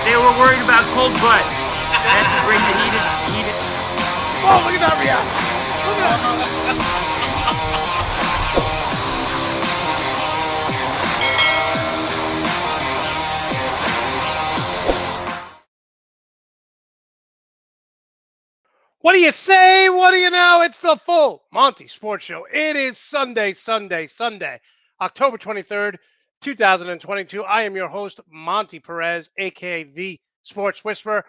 They were worried about cold butt. That's to bring the heated. Oh, look at that reaction. Look at that. What do you say? What do you know? It's the full Monte Sports Show. It is Sunday, October 23rd, 2022. I am your host, Monte Perez, a.k.a. The Sports Whisperer.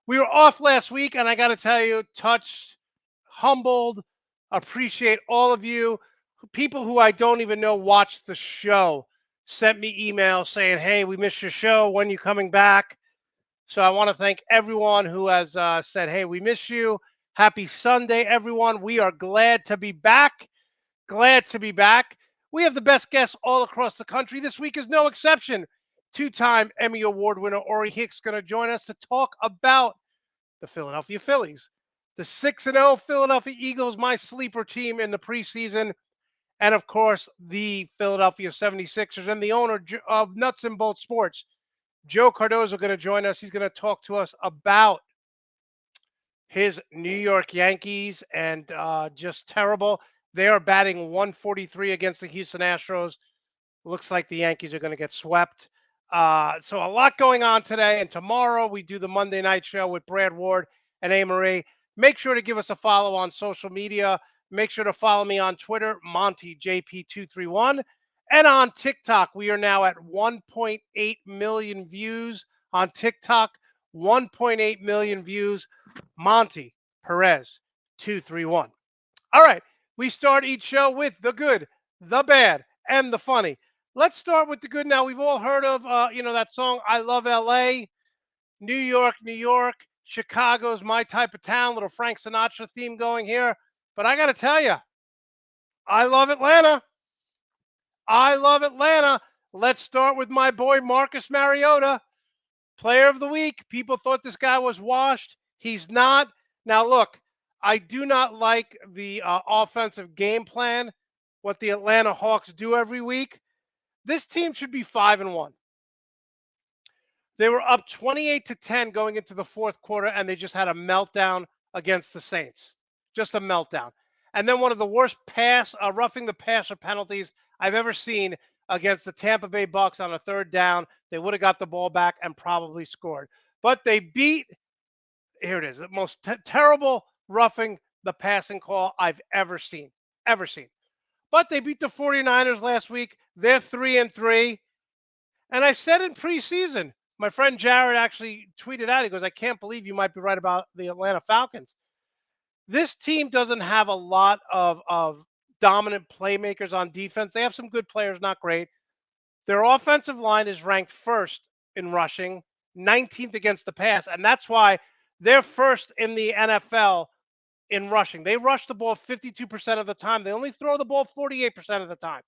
We were off last week, and I got to tell you, touched, humbled, appreciate all of you. People who I don't even know watch the show sent me emails saying, hey, we missed your show. When are you coming back? So I want to thank everyone who has said, hey, we miss you. Happy Sunday, everyone. We are glad to be back. Glad to be back. We have the best guests all across the country. This week is no exception. Two-time Emmy Award winner Orrie Hicks going to join us to talk about the Philadelphia Phillies. The 6-0 Philadelphia Eagles, my sleeper team in the preseason. And, of course, the Philadelphia 76ers and the owner of Nuts and Bolts Sports, Joe Cardoso, going to join us. He's going to talk to us about his New York Yankees and just terrible. They are batting 143 against the Houston Astros. Looks like the Yankees are going to get swept. So a lot going on today. And tomorrow we do the Monday night show with Brad Ward and A. Marie. Make sure to give us a follow on social media. Make sure to follow me on Twitter, MonteJP231. And on TikTok, we are now at 1.8 million views on TikTok. 1.8 million views. Monte Perez 231. All right, we start each show with the good, the bad, and the funny. Let's start with the good. Now, we've all heard of that song I Love LA, New York, New York, Chicago's my type of town, little Frank Sinatra theme going here. But I got to tell you, I love Atlanta. I love Atlanta. Let's start with my boy Marcus Mariota, player of the week. People thought this guy was washed. He's not. Now, look, I do not like the offensive game plan, what the Atlanta Hawks do every week. This team should be 5-1. They were up 28-10 going into the fourth quarter, and they just had a meltdown against the Saints. Just a meltdown. And then one of the worst roughing the passer penalties I've ever seen against the Tampa Bay Bucks on a third down. They would have got the ball back and probably scored. But they beat, here it is, the most terrible roughing the passing call I've ever seen. But they beat the 49ers last week. They're 3-3. And I said in preseason, my friend Jared actually tweeted out, he goes, I can't believe you might be right about the Atlanta Falcons. This team doesn't have a lot of dominant playmakers on defense. They have some good players, not great. Their offensive line is ranked first in rushing, 19th against the pass, and that's why they're first in the NFL in rushing. They rush the ball 52% of the time. They only throw the ball 48% of the time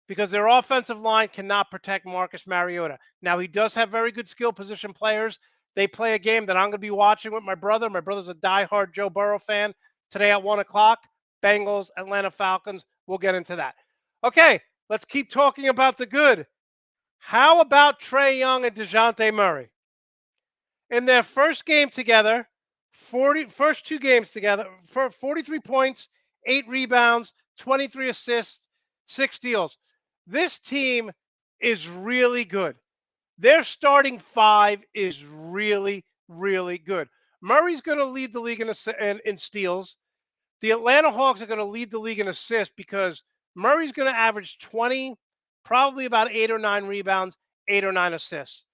because their offensive line cannot protect Marcus Mariota. Now, he does have very good skill position players. They play a game that I'm going to be watching with my brother. My brother's a diehard Joe Burrow fan. Today at 1 o'clock, Bengals, Atlanta Falcons. We'll get into that. Okay, let's keep talking about the good. How about Trae Young and DeJounte Murray? In their first game together, first two games together, for 43 points, 8 rebounds, 23 assists, 6 steals. This team is really good. Their starting five is really, really good. Murray's going to lead the league in steals. The Atlanta Hawks are going to lead the league in assists because Murray's going to average 20, probably about 8 or 9 rebounds, 8 or 9 assists.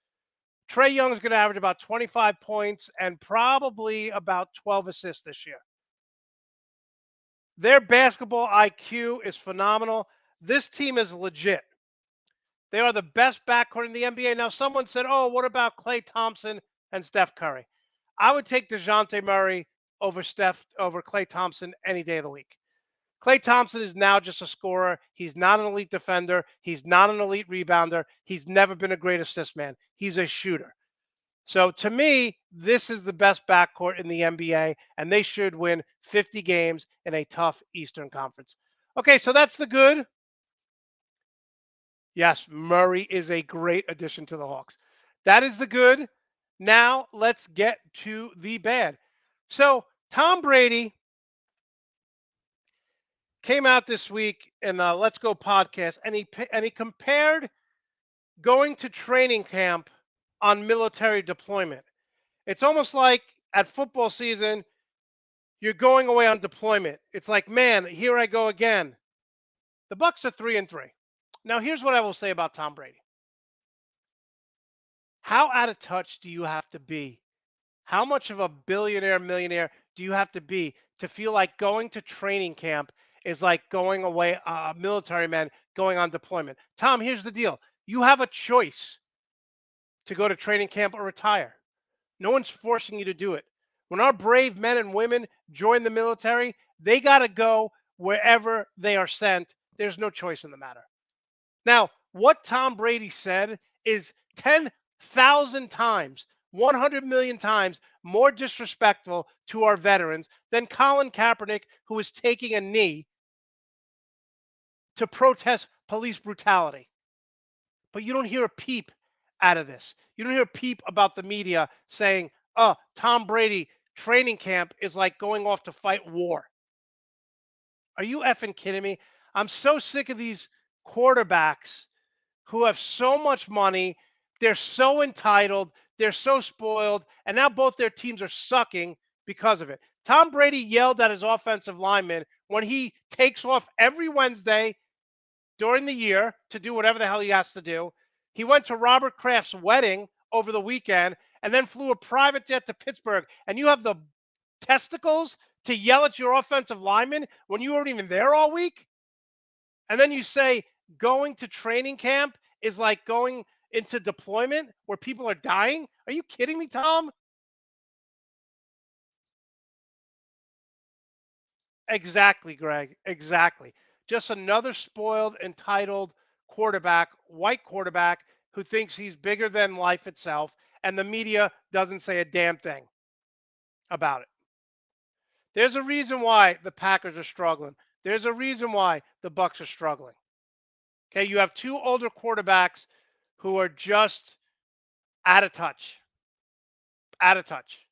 Trae Young is going to average about 25 points and probably about 12 assists this year. Their basketball IQ is phenomenal. This team is legit. They are the best backcourt in the NBA. Now, someone said, "Oh, what about Klay Thompson and Steph Curry?" I would take DeJounte Murray over Klay Thompson any day of the week. Klay Thompson is now just a scorer. He's not an elite defender. He's not an elite rebounder. He's never been a great assist man. He's a shooter. So to me, this is the best backcourt in the NBA, and they should win 50 games in a tough Eastern Conference. Okay, so that's the good. Yes, Murray is a great addition to the Hawks. That is the good. Now let's get to the bad. So Tom Brady came out this week in the Let's Go podcast, and he compared going to training camp on military deployment. It's almost like at football season, you're going away on deployment. It's like, man, here I go again. The Bucks are 3-3. Now, here's what I will say about Tom Brady. How out of touch do you have to be? How much of a billionaire, millionaire do you have to be to feel like going to training camp is like going away, military man going on deployment? Tom, here's the deal. You have a choice to go to training camp or retire. No one's forcing you to do it. When our brave men and women join the military, they got to go wherever they are sent. There's no choice in the matter. Now, what Tom Brady said is 10,000 times, 100 million times more disrespectful to our veterans than Colin Kaepernick, who is taking a knee to protest police brutality. But you don't hear a peep out of this. You don't hear a peep about the media saying, "Oh, Tom Brady training camp is like going off to fight war." Are you effing kidding me? I'm so sick of these quarterbacks who have so much money. They're so entitled. They're so spoiled. And now both their teams are sucking because of it. Tom Brady yelled at his offensive lineman when he takes off every Wednesday during the year to do whatever the hell he has to do. He went to Robert Kraft's wedding over the weekend and then flew a private jet to Pittsburgh. And you have the testicles to yell at your offensive lineman when you weren't even there all week? And then you say going to training camp is like going into deployment where people are dying? Are you kidding me, Tom? Exactly, Greg. Exactly. Just another spoiled, entitled quarterback, white quarterback, who thinks he's bigger than life itself, and the media doesn't say a damn thing about it. There's a reason why the Packers are struggling. There's a reason why the Bucks are struggling. Okay, you have two older quarterbacks who are just out of touch. Out of touch.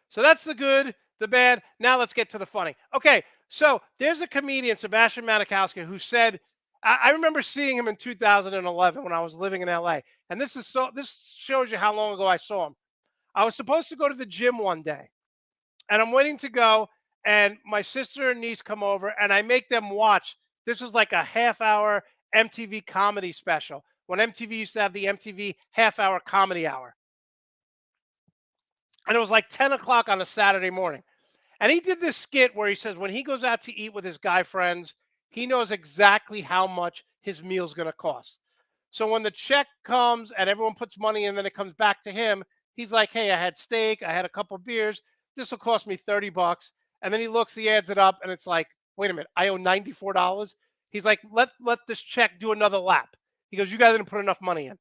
So that's the good, the bad. Now let's get to the funny. Okay, so there's a comedian, Sebastian Maniscalco, who said, I remember seeing him in 2011 when I was living in LA. And this shows you how long ago I saw him. I was supposed to go to the gym one day, and I'm waiting to go, and my sister and niece come over, and I make them watch. This was like a half-hour MTV comedy special when MTV used to have the MTV half-hour comedy hour. And it was like 10 o'clock on a Saturday morning. And he did this skit where he says when he goes out to eat with his guy friends, he knows exactly how much his meal's going to cost. So when the check comes and everyone puts money in and then it comes back to him, he's like, "Hey, I had steak, I had a couple beers. This will cost me $30." And then he adds it up, and it's like, "Wait a minute, I owe $94." He's like, let this check do another lap. He goes, "You guys didn't put enough money in."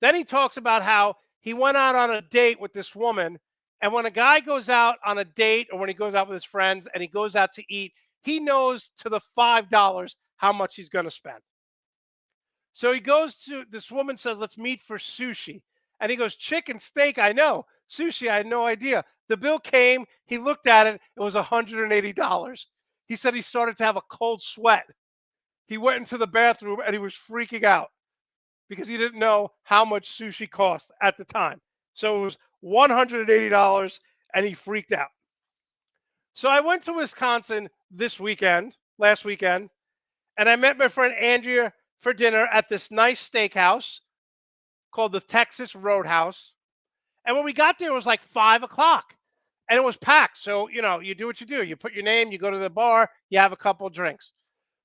Then he talks about how he went out on a date with this woman. And when a guy goes out on a date or when he goes out with his friends and he goes out to eat, he knows to the $5 how much he's going to spend. So he goes to this woman, says, "Let's meet for sushi." And he goes, "Chicken, steak, I know. Sushi, I had no idea." The bill came. He looked at it. It was $180. He said he started to have a cold sweat. He went into the bathroom and he was freaking out because he didn't know how much sushi cost at the time. So it was $180 and he freaked out. So I went to Wisconsin last weekend, and I met my friend Andrea for dinner at this nice steakhouse called the Texas Roadhouse. And when we got there, it was like 5 o'clock and it was packed. So, you do what you do. You put your name, you go to the bar, you have a couple of drinks.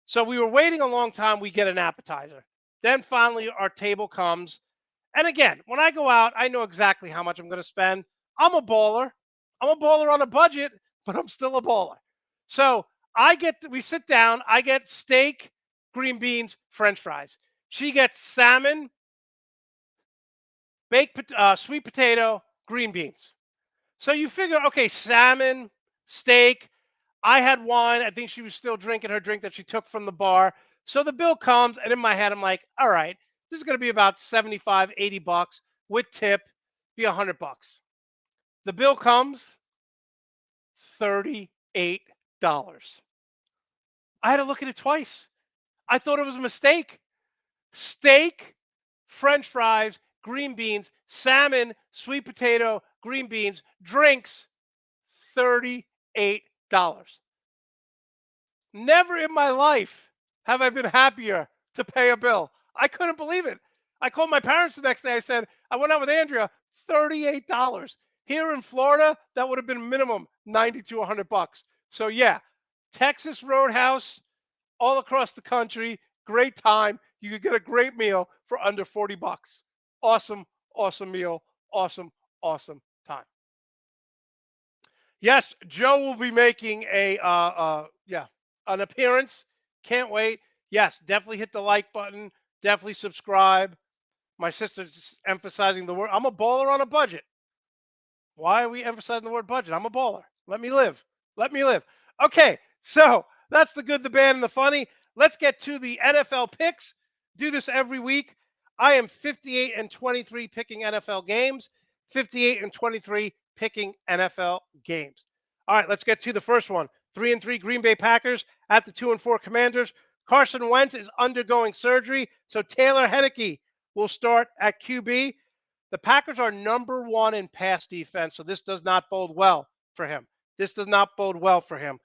So we were waiting a long time. We get an appetizer. Then finally, our table comes. And again, when I go out, I know exactly how much I'm going to spend. I'm a baller. I'm a baller on a budget, but I'm still a baller. So we sit down. I get steak, green beans, French fries. She gets salmon, sweet potato, green beans. So you figure, okay, salmon, steak. I had wine. I think she was still drinking her drink that she took from the bar. So the bill comes, and in my head, I'm like, all right, this is going to be about 75, 80 bucks with tip, be $100. The bill comes, $38. I had to look at it twice. I thought it was a mistake. Steak, French fries, green beans, salmon, sweet potato, green beans, drinks, $38. Never in my life have I been happier to pay a bill. I couldn't believe it. I called my parents the next day. I said, I went out with Andrea, $38. Here in Florida, that would have been minimum 90 to 100 bucks. So yeah, Texas Roadhouse, all across the country, great time. You could get a great meal for under 40 bucks. Awesome, awesome meal. Awesome, awesome time. Yes, Joe will be making an appearance. Can't wait. Yes, definitely hit the like button. Definitely subscribe. My sister's emphasizing the word. I'm a baller on a budget. Why are we emphasizing the word budget? I'm a baller. Let me live. Let me live. Okay, so that's the good, the bad, and the funny. Let's get to the NFL picks. Do this every week. I am 58 and 23 picking NFL games, 58 and 23 picking NFL games. All right, let's get to the first one. 3-3 Green Bay Packers at the 2-4 Commanders. Carson Wentz is undergoing surgery, so Taylor Heinicke will start at QB. The Packers are number one in pass defense, so this does not bode well for him. This does not bode well for him.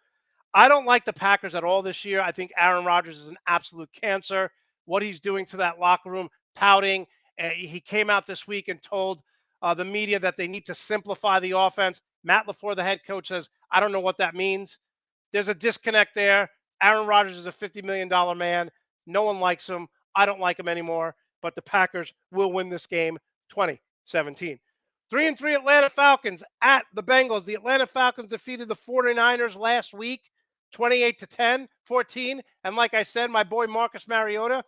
I don't like the Packers at all this year. I think Aaron Rodgers is an absolute cancer. What he's doing to that locker room, pouting. He came out this week and told the media that they need to simplify the offense. Matt LaFleur, the head coach, says, I don't know what that means. There's a disconnect there. Aaron Rodgers is a $50 million man. No one likes him. I don't like him anymore. But the Packers will win this game 2017. 3-3 Atlanta Falcons at the Bengals. The Atlanta Falcons defeated the 49ers last week, 28-10, 14. And like I said, my boy Marcus Mariota,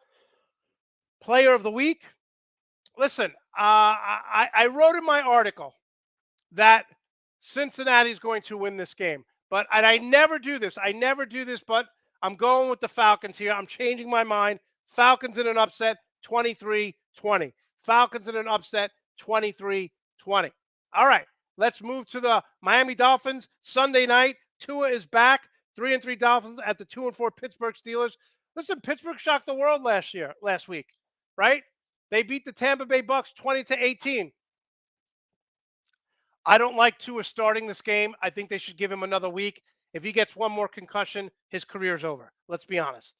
player of the week. Listen, I wrote in my article that Cincinnati is going to win this game. And I never do this. I never do this, but I'm going with the Falcons here. I'm changing my mind. Falcons in an upset, 23-20. Falcons in an upset, 23-20. All right, let's move to the Miami Dolphins. Sunday night, Tua is back. 3-3 Dolphins at the 2-4 Pittsburgh Steelers. Listen, Pittsburgh shocked the world last week, right? They beat the Tampa Bay Bucks 20-18. I don't like Tua starting this game. I think they should give him another week. If he gets one more concussion, his career's over. Let's be honest.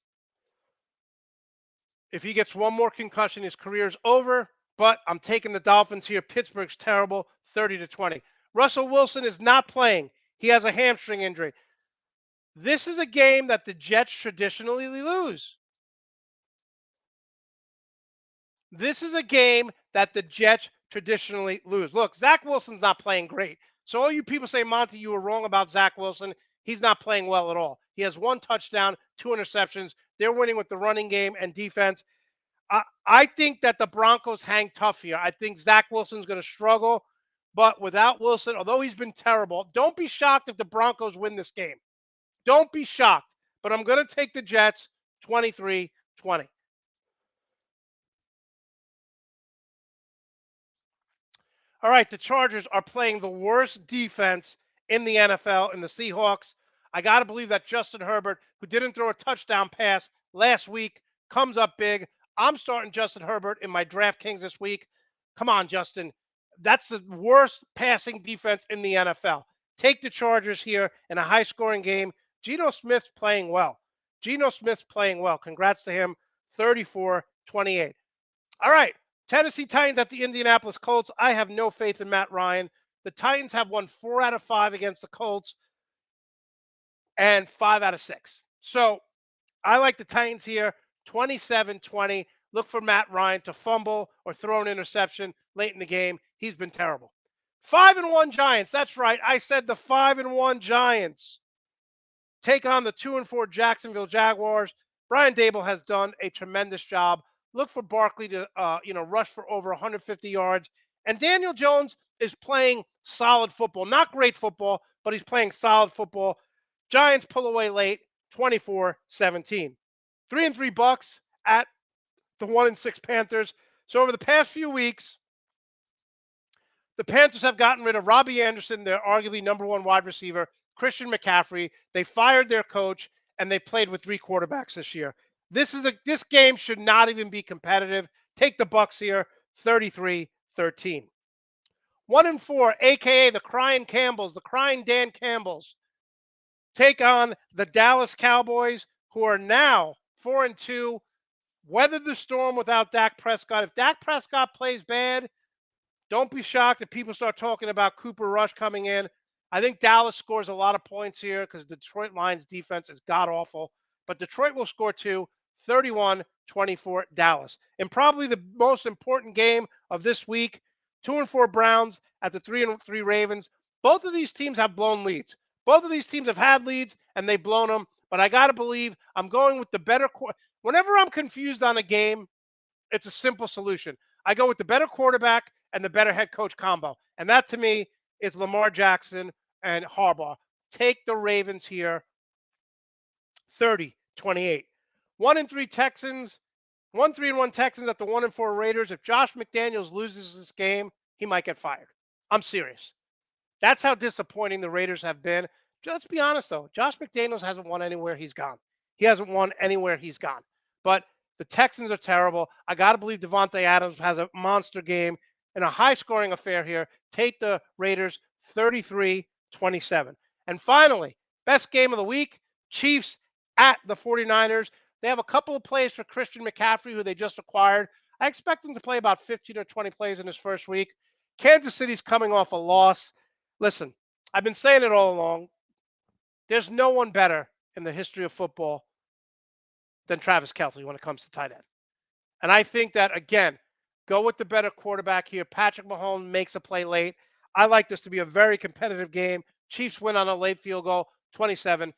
If he gets one more concussion, his career's over. But I'm taking the Dolphins here. Pittsburgh's terrible, 30-20. Russell Wilson is not playing. He has a hamstring injury. This is a game that the Jets traditionally lose. This is a game that the Jets traditionally lose. Look, Zach Wilson's not playing great. So all you people say, Monte, you were wrong about Zach Wilson. He's not playing well at all. He has one touchdown, 2 interceptions. They're winning with the running game and defense. I think that the Broncos hang tough here. I think Zach Wilson's going to struggle. But without Wilson, although he's been terrible, don't be shocked if the Broncos win this game. Don't be shocked. But I'm going to take the Jets 23-20. All right, the Chargers are playing the worst defense in the NFL in the Seahawks. I got to believe that Justin Herbert, who didn't throw a touchdown pass last week, comes up big. I'm starting Justin Herbert in my DraftKings this week. Come on, Justin. That's the worst passing defense in the NFL. Take the Chargers here in a high-scoring game. Geno Smith's playing well. Geno Smith's playing well. Congrats to him. 34-28. All right. Tennessee Titans at the Indianapolis Colts. I have no faith in Matt Ryan. The Titans have won 4 out of 5 against the Colts and 5 out of 6. So I like the Titans here, 27-20. Look for Matt Ryan to fumble or throw an interception late in the game. He's been terrible. 5-1 Giants. That's right. I said the 5-1 Giants take on the 2-4 Jacksonville Jaguars. Brian Dable has done a tremendous job. Look for Barkley to rush for over 150 yards. And Daniel Jones is playing solid football. Not great football, but he's playing solid football. Giants pull away late, 24-17. 3-3 Bucks at the 1-6 Panthers. So over the past few weeks, the Panthers have gotten rid of Robbie Anderson, their arguably number one wide receiver, Christian McCaffrey. They fired their coach, and they played with three quarterbacks this year. This game should not even be competitive. Take the Bucks here, 33-13. 1-4, aka the Crying Campbells, the Crying Dan Campbells, take on the Dallas Cowboys, who are now 4-2. Weathered the storm without Dak Prescott. If Dak Prescott plays bad, don't be shocked if people start talking about Cooper Rush coming in. I think Dallas scores a lot of points here because Detroit Lions defense is god-awful. But Detroit will score two, 31-24 Dallas. And probably the most important game of this week, 2-4 Browns at the 3-3 Ravens. Both of these teams have blown leads. Both of these teams have had leads, and they've blown them. But I got to believe I'm going with the better. Whenever I'm confused on a game, it's a simple solution. I go with the better quarterback and the better head coach combo. And that, to me, is Lamar Jackson and Harbaugh. Take the Ravens here, 30-28. 1-3 Texans, 1-3-1 Texans at the 1-4 Raiders. If Josh McDaniels loses this game, he might get fired. I'm serious. That's how disappointing the Raiders have been. Let's be honest, though. Josh McDaniels hasn't won anywhere he's gone. He hasn't won anywhere he's gone. But the Texans are terrible. I got to believe Devontae Adams has a monster game in a high-scoring affair here. Take the Raiders 33-27. And finally, best game of the week, Chiefs at the 49ers. They have a couple of plays for Christian McCaffrey, who they just acquired. I expect him to play about 15 or 20 plays in his first week. Kansas City's coming off a loss. Listen, I've been saying it all along. There's no one better in the history of football than Travis Kelce when it comes to tight end. And I think that, again, go with the better quarterback here. Patrick Mahomes makes a play late. I like this to be a very competitive game. Chiefs win on a late field goal, 27-24.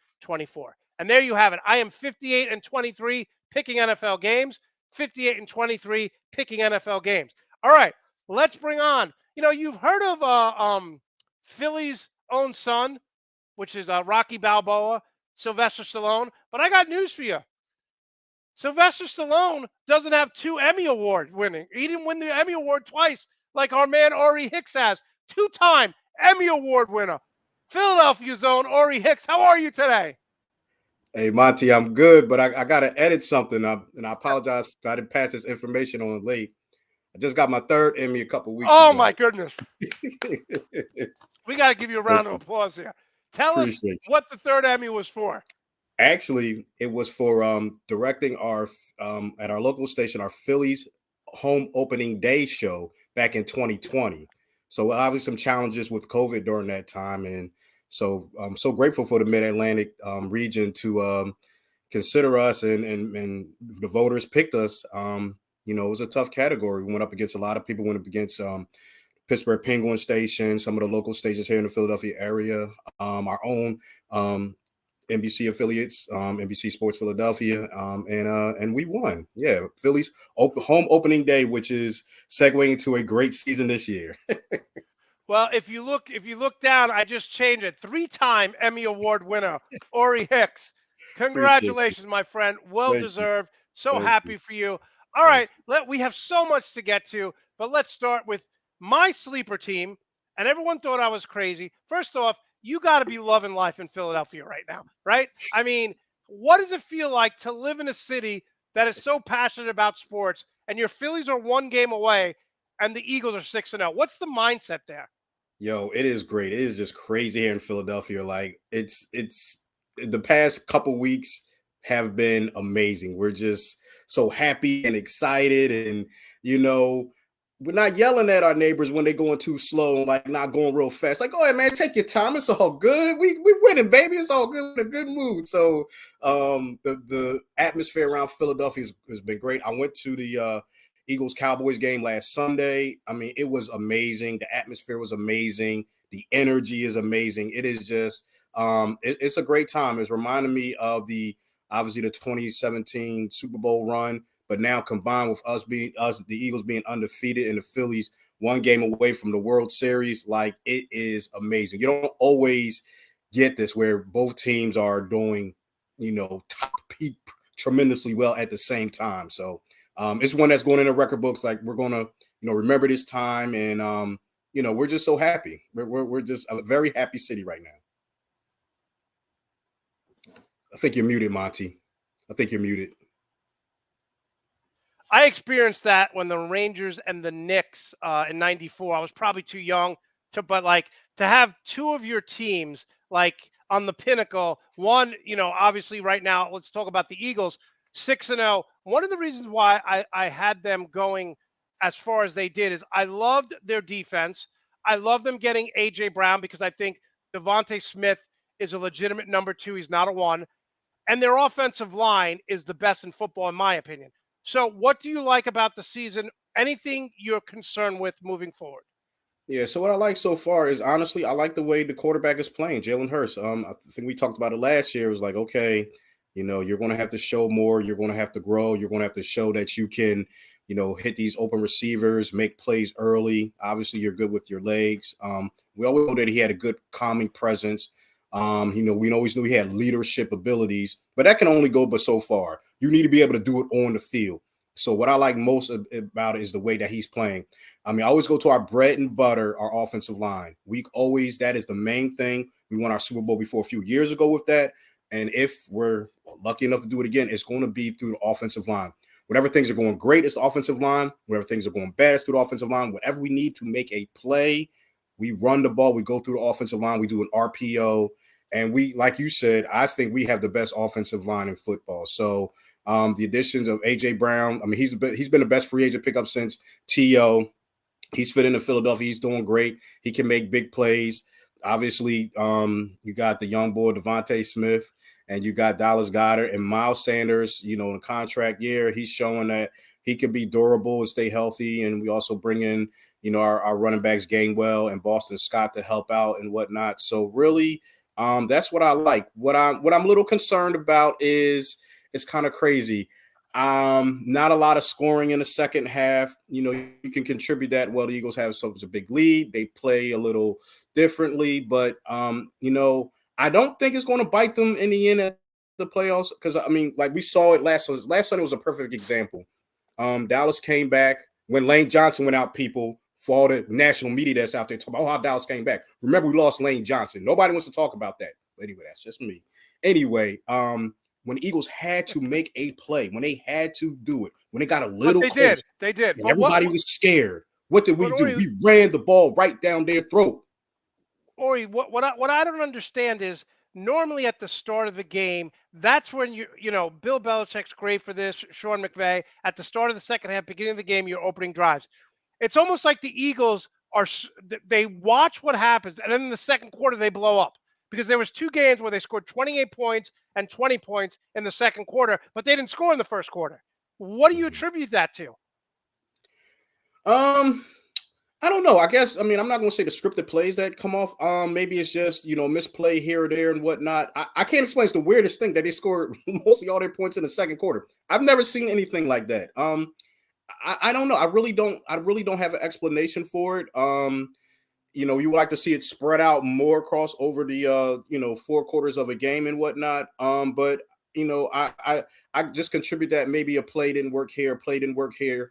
And there you have it. I am 58-23 picking NFL games, 58-23 picking NFL games. All right, let's bring on. You've heard of Phillies' own son, which is Rocky Balboa, Sylvester Stallone. But I got news for you. Sylvester Stallone doesn't have 2 Emmy Award winning. He didn't win the Emmy Award twice like our man Orrie Hicks has. 2-time Emmy Award winner. Philadelphia's own Orrie Hicks. How are you today? Hey, Monte, I'm good, but I got to edit something. And I apologize. I didn't pass this information on late. I just got my 3rd Emmy a couple weeks ago. Oh, my goodness. We got to give you a round of applause here. Tell us what the 3rd Emmy was for. Actually, it was for directing our at our local station, our Phillies home opening day show back in 2020. So obviously some challenges with COVID during that time. And so I'm so grateful for the Mid-Atlantic region to consider us and the voters picked us. It was a tough category. We went up against a lot of people, went up against Pittsburgh Penguin Station, some of the local stations here in the Philadelphia area, our own NBC affiliates, NBC Sports Philadelphia, and we won. Yeah, Phillies home opening day, which is segueing to a great season this year. Well, if you look down, I just changed it. 3-time Emmy Award winner, Orrie Hicks. Congratulations, my friend. Well deserved. So happy for you. All right, we have so much to get to, but let's start with my sleeper team. And everyone thought I was crazy. First off, you got to be loving life in Philadelphia right now, right? I mean, what does it feel like to live in a city that is so passionate about sports, and your Phillies are 1 game away, and the Eagles are 6-0? What's the mindset there? Yo, it is great. It is just crazy here in Philadelphia. Like it's the past couple weeks have been amazing. We're just so happy and excited, and we're not yelling at our neighbors when they're going too slow and like not going real fast. Like, go ahead, man, take your time. It's all good. We winning, baby. It's all good. We're in a good mood. So the atmosphere around Philadelphia has been great. I went to the Eagles Cowboys game last Sunday. I mean, it was amazing. The atmosphere was amazing. The energy is amazing. It is just it's a great time. It's reminding me of obviously the 2017 Super Bowl run, but now combined with the Eagles being undefeated and the Phillies one game away from the World Series, like it is amazing. You don't always get this where both teams are doing, top peak tremendously well at the same time. So it's one that's going in the record books. Like we're going to, remember this time, and we're just so happy. We're just a very happy city right now. I think you're muted, Monte. I think you're muted. I experienced that when the Rangers and the Knicks in '94. I was probably too young but like to have two of your teams like on the pinnacle. One, obviously right now, let's talk about the Eagles, 6-0. One of the reasons why I had them going as far as they did is I loved their defense. I love them getting AJ Brown because I think Devontae Smith is a legitimate number two. He's not a one. And their offensive line is the best in football, in my opinion. So what do you like about the season? Anything you're concerned with moving forward? Yeah, so what I like so far is honestly, I like the way the quarterback is playing, Jalen Hurts. I think we talked about it last year. It was like, okay, you're going to have to show more. You're going to have to grow. You're going to have to show that you can, hit these open receivers, make plays early. Obviously, you're good with your legs. We always know that he had a good calming presence. We always knew he had leadership abilities, but that can only go but so far. You need to be able to do it on the field. So what I like most about it is the way that he's playing. I mean, I always go to our bread and butter, our offensive line. That is the main thing. We won our Super Bowl before a few years ago with that. And if we're lucky enough to do it again, it's going to be through the offensive line. Whenever things are going great, it's the offensive line. Whenever things are going bad, it's through the offensive line. Whatever we need to make a play, we run the ball. We go through the offensive line. We do an RPO. And we, like you said, I think we have the best offensive line in football. So the additions of AJ Brown, I mean, he's been the best free agent pickup since T.O. He's fit into Philadelphia. He's doing great. He can make big plays. Obviously, you got the young boy Devontae Smith, and you got Dallas Goedert and Miles Sanders. In a contract year, he's showing that he can be durable and stay healthy. And we also bring in, our running backs Gainwell and Boston Scott to help out and whatnot. So really, that's what I like. What I'm a little concerned about is it's kind of crazy. Not a lot of scoring in the second half. You can contribute that. Well, the Eagles have such a big lead. They play a little differently, but I don't think it's going to bite them in the end at the playoffs. Because I mean, like we saw it last Sunday was a perfect example. Dallas came back when Lane Johnson went out. People for all the national media that's out there talking about how Dallas came back. Remember, we lost Lane Johnson. Nobody wants to talk about that. But anyway, that's just me. Anyway, when the Eagles had to make a play, when they had to do it, when they got a little close, they did. And everybody was scared. What did we do? We ran the ball right down their throat. Orrie, what I don't understand is normally at the start of the game, that's when Bill Belichick's great for this. Sean McVay at the start of the second half, beginning of the game, you're opening drives. It's almost like the Eagles they watch what happens, and then in the second quarter they blow up. Because there was two games where they scored 28 points and 20 points in the second quarter, but they didn't score in the first quarter. What do you attribute that to? I don't know. I guess, I'm not going to say the scripted plays that come off. Maybe it's just, misplay here or there and whatnot. I can't explain. It's the weirdest thing that they scored mostly all their points in the second quarter. I've never seen anything like that. I don't know. I really don't have an explanation for it. You would like to see it spread out more across over the 4 quarters of a game and whatnot. But I just contribute that maybe a play didn't work here,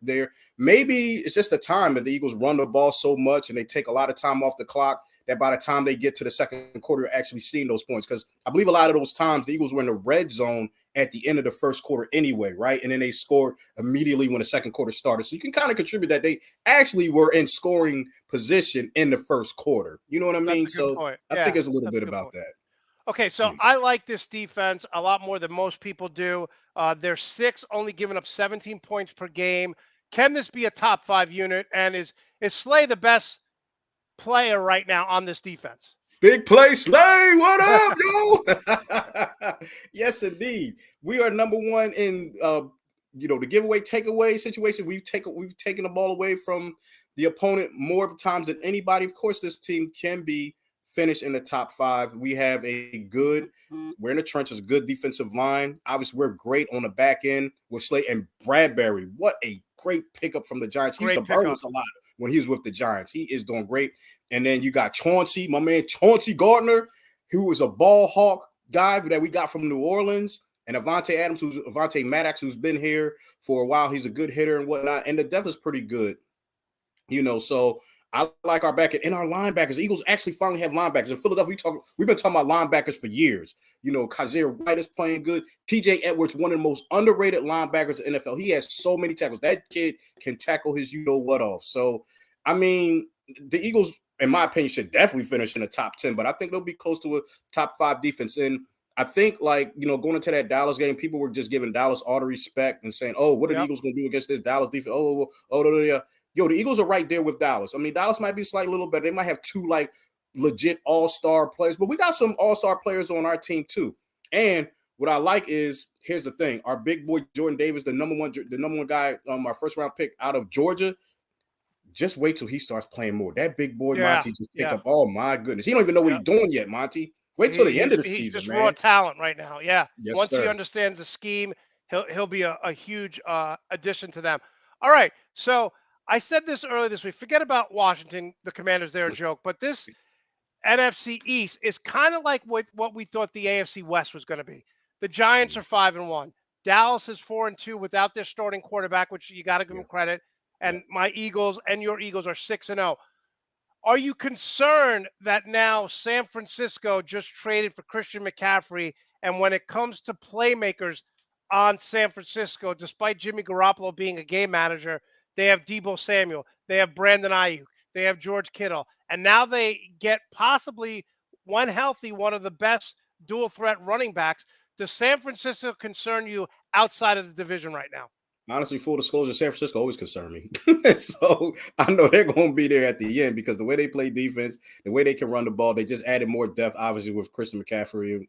there. Maybe it's just the time that the Eagles run the ball so much and they take a lot of time off the clock that by the time they get to the second quarter, you're actually seeing those points. Because I believe a lot of those times the Eagles were in the red zone at the end of the first quarter anyway, right? And then they scored immediately when the second quarter started. So you can kind of contribute that they actually were in scoring position in the first quarter. You know what I mean? So I think it's a little bit about that. Okay, so I like this defense a lot more than most people do. They're 6th, only giving up 17 points per game. Can this be a top 5 unit? And is Slay the best player right now on this defense? Big play, Slay. What up, yo? Yes, indeed. We are number one in the giveaway takeaway situation. We've taken the ball away from the opponent more times than anybody. Of course, this team can be finished in the top 5. We have we're in the trenches, good defensive line. Obviously, we're great on the back end with Slay and Bradbury. What a great pickup from the Giants. He used to burn us a lot when he was with the Giants. He is doing great. And then you got Chauncey, my man Chauncey Gardner, who was a ball hawk guy that we got from New Orleans, and Avante Maddox, who's been here for a while. He's a good hitter and whatnot. And the depth is pretty good. So I like our back and our linebackers. The Eagles actually finally have linebackers. In Philadelphia, we've been talking about linebackers for years. Kaiser White is playing good. TJ Edwards, one of the most underrated linebackers in the NFL. He has so many tackles. That kid can tackle his you-know-what off. So, I mean, the Eagles, in my opinion, should definitely finish in the top 10, but I think they'll be close to a top 5 defense. And I think, going into that Dallas game, people were just giving Dallas all the respect and saying, oh, what are the Eagles going to do against this Dallas defense? Yeah. Yo, the Eagles are right there with Dallas. I mean, Dallas might be slightly a little better. They might have 2 legit all-star players, but we got some all-star players on our team too. And what I like is, here's the thing: our big boy Jordan Davis, the number one guy, our first-round pick out of Georgia. Just wait till he starts playing more. That big boy Monte just pick up. Oh my goodness, he don't even know what he's doing yet, Monte. Wait till the end of the season, he's just man. Raw talent right now. Yeah. Yes, Once sir. he understands the scheme, he'll be a huge addition to them. All right, so I said this earlier this week. Forget about Washington, the Commanders. They're a joke, but this NFC East is kind of like what we thought the AFC West was going to be. The Giants are 5-1. Dallas is 4-2 without their starting quarterback, which you got to give them credit. And my Eagles and your Eagles are 6-0. Are you concerned that now San Francisco just traded for Christian McCaffrey, and when it comes to playmakers on San Francisco, despite Jimmy Garoppolo being a game manager, they have Deebo Samuel, they have Brandon Ayuk, they have George Kittle, and now they get possibly, when healthy, one of the best dual threat running backs. Does San Francisco concern you outside of the division right now? Honestly, full disclosure, San Francisco always concern me. So I know they're going to be there at the end because the way they play defense, the way they can run the ball, they just added more depth, obviously, with Christian McCaffrey.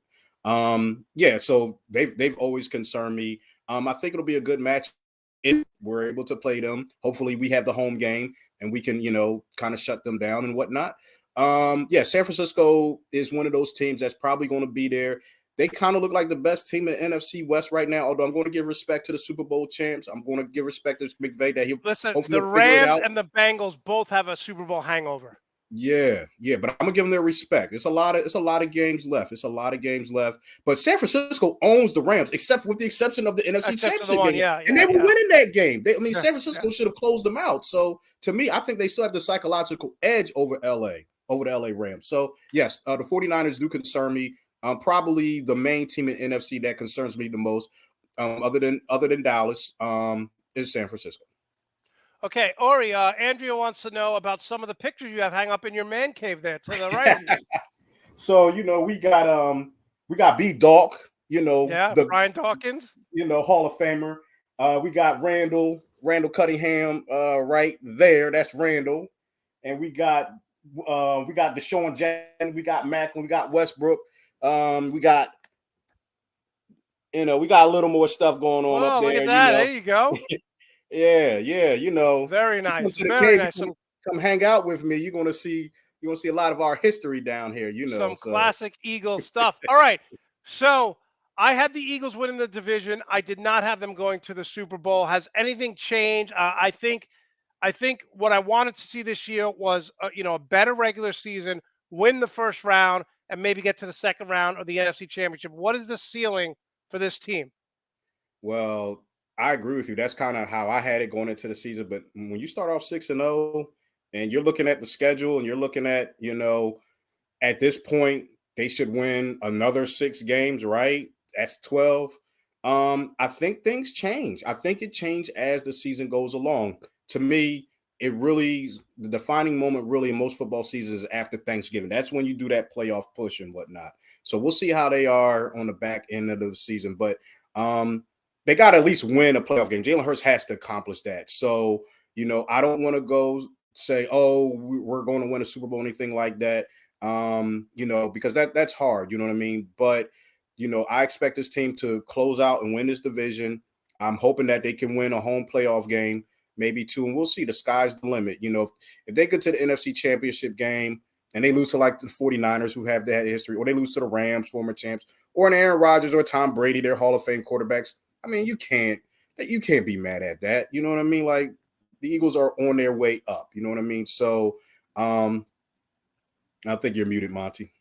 So they've always concerned me. I think it'll be a good match if we're able to play them. Hopefully, we have the home game and we can, kind of shut them down and whatnot. San Francisco is one of those teams that's probably going to be there. They kind of look like the best team in NFC West right now, although I'm going to give respect to the Super Bowl champs. I'm going to give respect to McVay that he'll the Rams and the Bengals both have a Super Bowl hangover. Yeah, but I'm gonna give them their respect. It's a lot of games left. But San Francisco owns the Rams, with the exception of the NFC Championship game. And they were winning that game. San Francisco should have closed them out. So to me, I think they still have the psychological edge over the LA Rams. So yes, the 49ers do concern me. Probably the main team in NFC that concerns me the most, other than Dallas, is San Francisco. Okay, Orrie, Andrea wants to know about some of the pictures you have hang up in your man cave there to the right. So we got B Dawk, Brian Dawkins, Hall of Famer. We got Randall Cunningham right there. That's Randall, and we got Deshaun Jackson, we got Macklin, we got Westbrook. We got a little more stuff going on up there. Look at that. There you go. Yeah. Very nice. Very nice. Come hang out with me. You're gonna see a lot of our history down here. Some classic Eagles stuff. All right. So I had the Eagles winning the division. I did not have them going to the Super Bowl. Has anything changed? I think what I wanted to see this year was a better regular season, win the first round, and maybe get to the second round of the NFC Championship. What is the ceiling for this team? Well, I agree with you. That's kind of how I had it going into the season. But when you start off 6-0 and you're looking at the schedule and you're looking at, at this point, they should win another 6 games, right? That's 12. I think things change. I think it changed as the season goes along. To me, the defining moment really in most football seasons is after Thanksgiving. That's when you do that playoff push and whatnot. So we'll see how they are on the back end of the season. But they got to at least win a playoff game. Jalen Hurts has to accomplish that. So, I don't want to go say, oh, we're going to win a Super Bowl, anything like that. Because that's hard, you know what I mean? But, I expect this team to close out and win this division. I'm hoping that they can win a home playoff game, maybe two, and we'll see. The sky's the limit. If they get to the NFC Championship game and they lose to like the 49ers who have that history, or they lose to the Rams, former champs, or an Aaron Rodgers or Tom Brady, they're Hall of Fame quarterbacks. I mean, you can't be mad at that. You know what I mean? Like, the Eagles are on their way up. You know what I mean? So I think you're muted, Monty.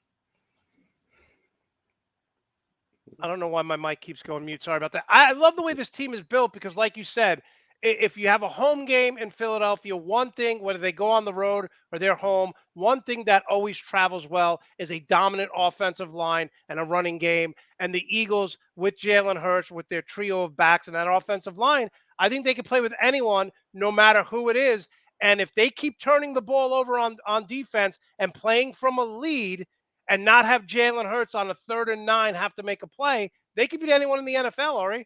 I don't know why my mic keeps going mute. Sorry about that. I love the way this team is built because, like you said, if you have a home game in Philadelphia, one thing, whether they go on the road or they're home, one thing that always travels well is a dominant offensive line and a running game. And the Eagles, with Jalen Hurts, with their trio of backs and that offensive line, I think they can play with anyone, no matter who it is. And if they keep turning the ball over on defense and playing from a lead, and not have Jalen Hurts on a 3rd and 9 have to make a play, they could beat anyone in the NFL, Orrie.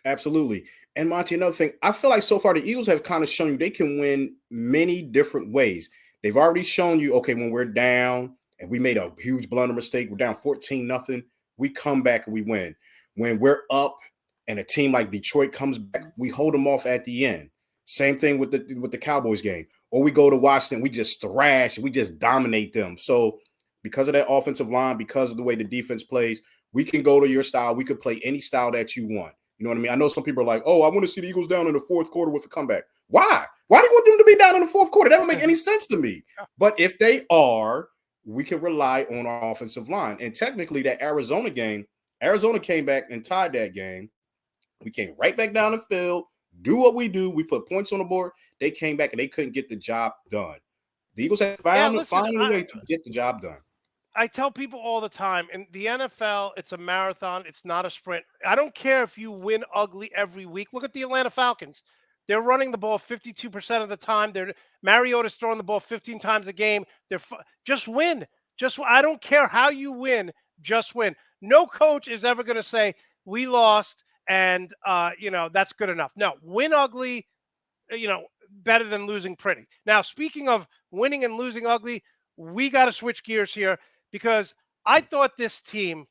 Absolutely. And Monty, another thing, I feel like so far the Eagles have kind of shown you they can win many different ways. They've already shown you, okay, when we're down and we made a huge blunder mistake, we're down 14-0, we come back and we win. When we're up and a team like Detroit comes back, we hold them off at the end. Same thing with the Cowboys game. Or we go to Washington, we just thrash, we just dominate them. So because of that offensive line, because of the way the defense plays, we can go to your style. We could play any style that you want. You know what I mean? I know some people are like, oh, I want to see the Eagles down in the fourth quarter with a comeback. Why? Why do you want them to be down in the fourth quarter? That don't make any sense to me. But if they are, we can rely on our offensive line. And technically, that Arizona game, Arizona came back and tied that game. We came right back down the field, do what we do. We put points on the board. They came back and they couldn't get the job done. The Eagles have found a way to get the job done. I tell people all the time, in the NFL, it's a marathon. It's not a sprint. I don't care if you win ugly every week. Look at the Atlanta Falcons. They're running the ball 52% of the time. Mariota's throwing the ball 15 times a game. Just win. I don't care how you win. Just win. No coach is ever going to say, we lost and, that's good enough. No, win ugly, better than losing pretty. Now, speaking of winning and losing ugly, we got to switch gears here because I thought this team,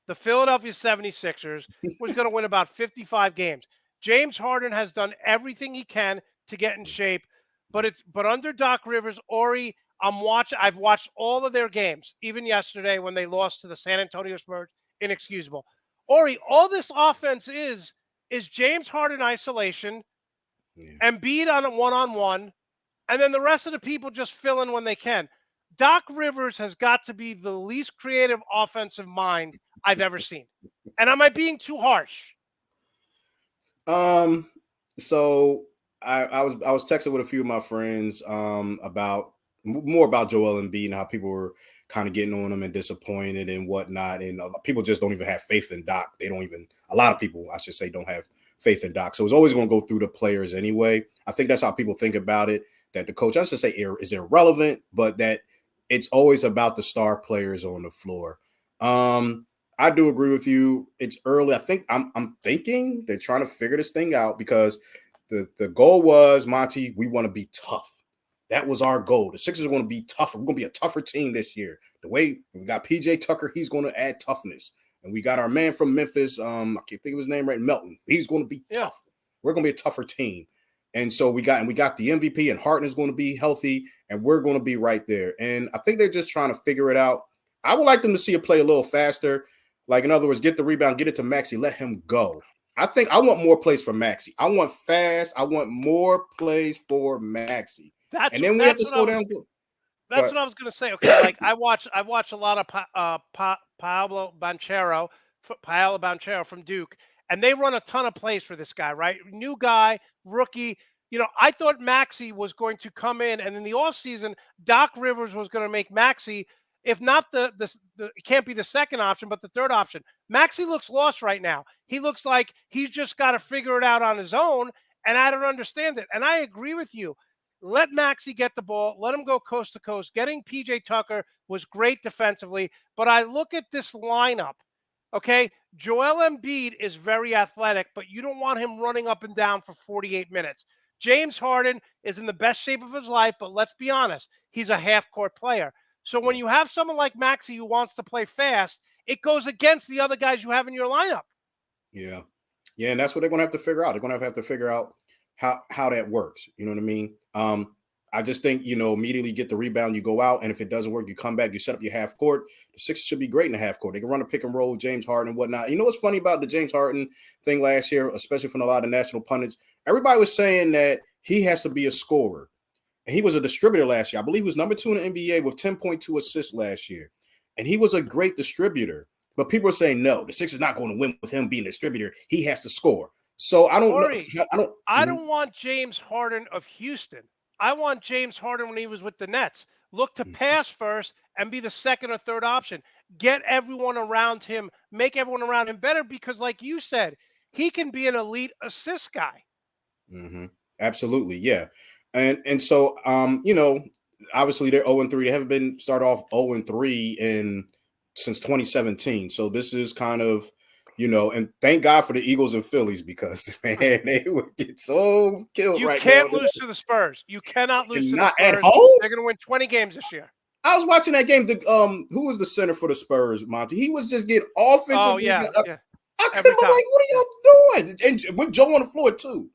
the Philadelphia 76ers, was going to win about 55 games. James Harden has done everything he can to get in shape, but under Doc Rivers, Orrie, I've watched all of their games, even yesterday when they lost to the San Antonio Spurs, inexcusable. Orrie, all this offense is James Harden isolation, Embiid on a one-on-one, and then the rest of the people just fill in when they can. Doc Rivers has got to be the least creative offensive mind I've ever seen. And am I being too harsh? So I was texting with a few of my friends about Joel Embiid and how people were kind of getting on him and disappointed and whatnot. And people just don't even have faith in Doc. A lot of people, I should say, don't have faith in Doc. So it's always going to go through the players anyway. I think that's how people think about it, that the coach, I should say, is irrelevant, but that it's always about the star players on the floor. I do agree with you. It's early. I think I'm thinking they're trying to figure this thing out because the goal was, Monty, we want to be tough. That was our goal. The Sixers are going to be tougher. We're going to be a tougher team this year. The way we got PJ Tucker, he's going to add toughness. And we got our man from Memphis, I can't think of his name right, Melton. He's going to be tough. We're going to be a tougher team. And so we got the MVP, and Harden is going to be healthy, and we're going to be right there. And I think they're just trying to figure it out. I would like them to see it play a little faster. Like, in other words, get the rebound, get it to Maxey, let him go. I think I want more plays for Maxey. I want fast. I want more plays for Maxey. And then we have to slow down. That's what I was going to say. Okay, like I watch a lot of Paolo Banchero from Duke, and they run a ton of plays for this guy, right? New guy, rookie. I thought Maxey was going to come in, and in the offseason, Doc Rivers was going to make Maxey, if not it can't be the second option, but the third option. Maxey looks lost right now. He looks like he's just got to figure it out on his own, and I don't understand it. And I agree with you. Let Maxey get the ball. Let him go coast to coast. Getting PJ Tucker was great defensively, but I look at this lineup, Okay, Joel Embiid is very athletic, but you don't want him running up and down for 48 minutes. James Harden is in the best shape of his life, but let's be honest, he's a half-court player. So when Yeah. you have someone like Maxey who wants to play fast, it goes against the other guys you have in your lineup. Yeah. Yeah, and that's what they're gonna have to figure out. They're gonna have to figure out how that works. You know what I mean? I just think, immediately get the rebound, you go out, and if it doesn't work, you come back, you set up your half court. The Sixers should be great in the half court. They can run a pick and roll, James Harden and whatnot. You know what's funny about the James Harden thing last year, especially from a lot of national pundits? Everybody was saying that he has to be a scorer. And he was a distributor last year. I believe he was number 2 in the NBA with 10.2 assists last year. And he was a great distributor. But people are saying, no, the Sixers not going to win with him being a distributor. He has to score. So I don't know. Ori, I don't. I don't want James Harden of Houston. I want James Harden when he was with the Nets. Look to pass first and be the second or third option. Get everyone around him, make everyone around him better because, like you said, he can be an elite assist guy. Mm-hmm. Absolutely, yeah. And so obviously they're 0-3. They haven't been started off 0-3 since 2017. So this is kind of, and thank God for the Eagles and Phillies because man, they would get so killed You right now. can't lose to the Spurs. You cannot lose to the Not at Spurs. home. They're going to win 20 games this year. I was watching that game. Who was the center for the Spurs, Monte? He was just getting offensive. Oh, yeah. I Every couldn't time. like, what are y'all doing? And with Joe on the floor too.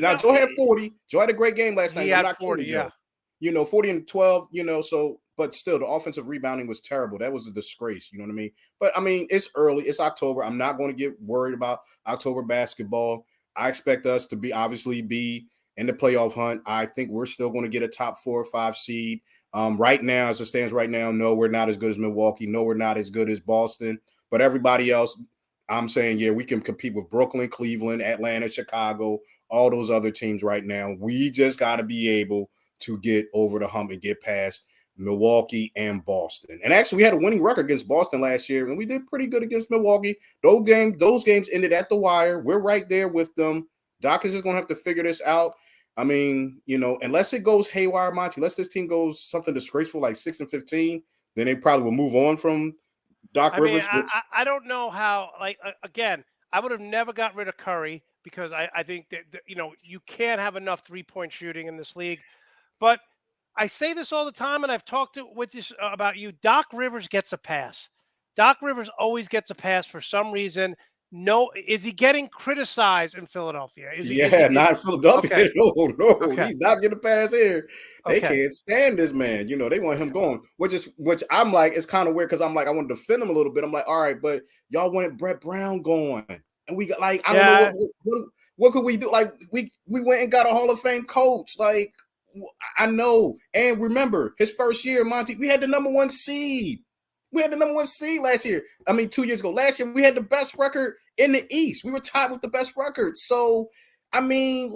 Now No, Joe had 40. Joe had a great game last night. He I'm had not 40, kidding, yeah. Joe. 40 and 12, so but still the offensive rebounding was terrible. That was a disgrace, you know what I mean? But I mean, it's early, it's October. I'm not going to get worried about October basketball. I expect us to be in the playoff hunt. I think we're still going to get a top 4 or 5 seed. Right now, as it stands right now, no, we're not as good as Milwaukee. No, we're not as good as Boston. But everybody else, I'm saying, yeah, we can compete with Brooklyn, Cleveland, Atlanta, Chicago, all those other teams right now. We just got to be able to get over the hump and get past Milwaukee and Boston. And actually, we had a winning record against Boston last year, and we did pretty good against Milwaukee. Those games ended at the wire. We're right there with them. Doc is just going to have to figure this out. I mean, unless it goes haywire, Monty, unless this team goes something disgraceful like 6-15, then they probably will move on from Doc Rivers. I don't know how, again, I would have never got rid of Curry because I think that, you can't have enough 3-point shooting in this league. But I say this all the time, and I've talked with this about you. Doc Rivers gets a pass. Doc Rivers always gets a pass for some reason. No, is he getting criticized in Philadelphia? Not in Philadelphia. Okay. No, Okay. He's not getting a pass here. They Okay. can't stand this man. They want him going, which I'm like, it's kind of weird because I'm like, I want to defend him a little bit. I'm like, all right, but y'all wanted Brett Brown going, and we got I don't know what could we do? Like we went and got a Hall of Fame coach. Like I know, and remember his first year, Monty, we had the number 1 seed. We had the number 1 seed last year. I mean, 2 years ago. Last year, we had the best record in the East. We were tied with the best record. So, I mean,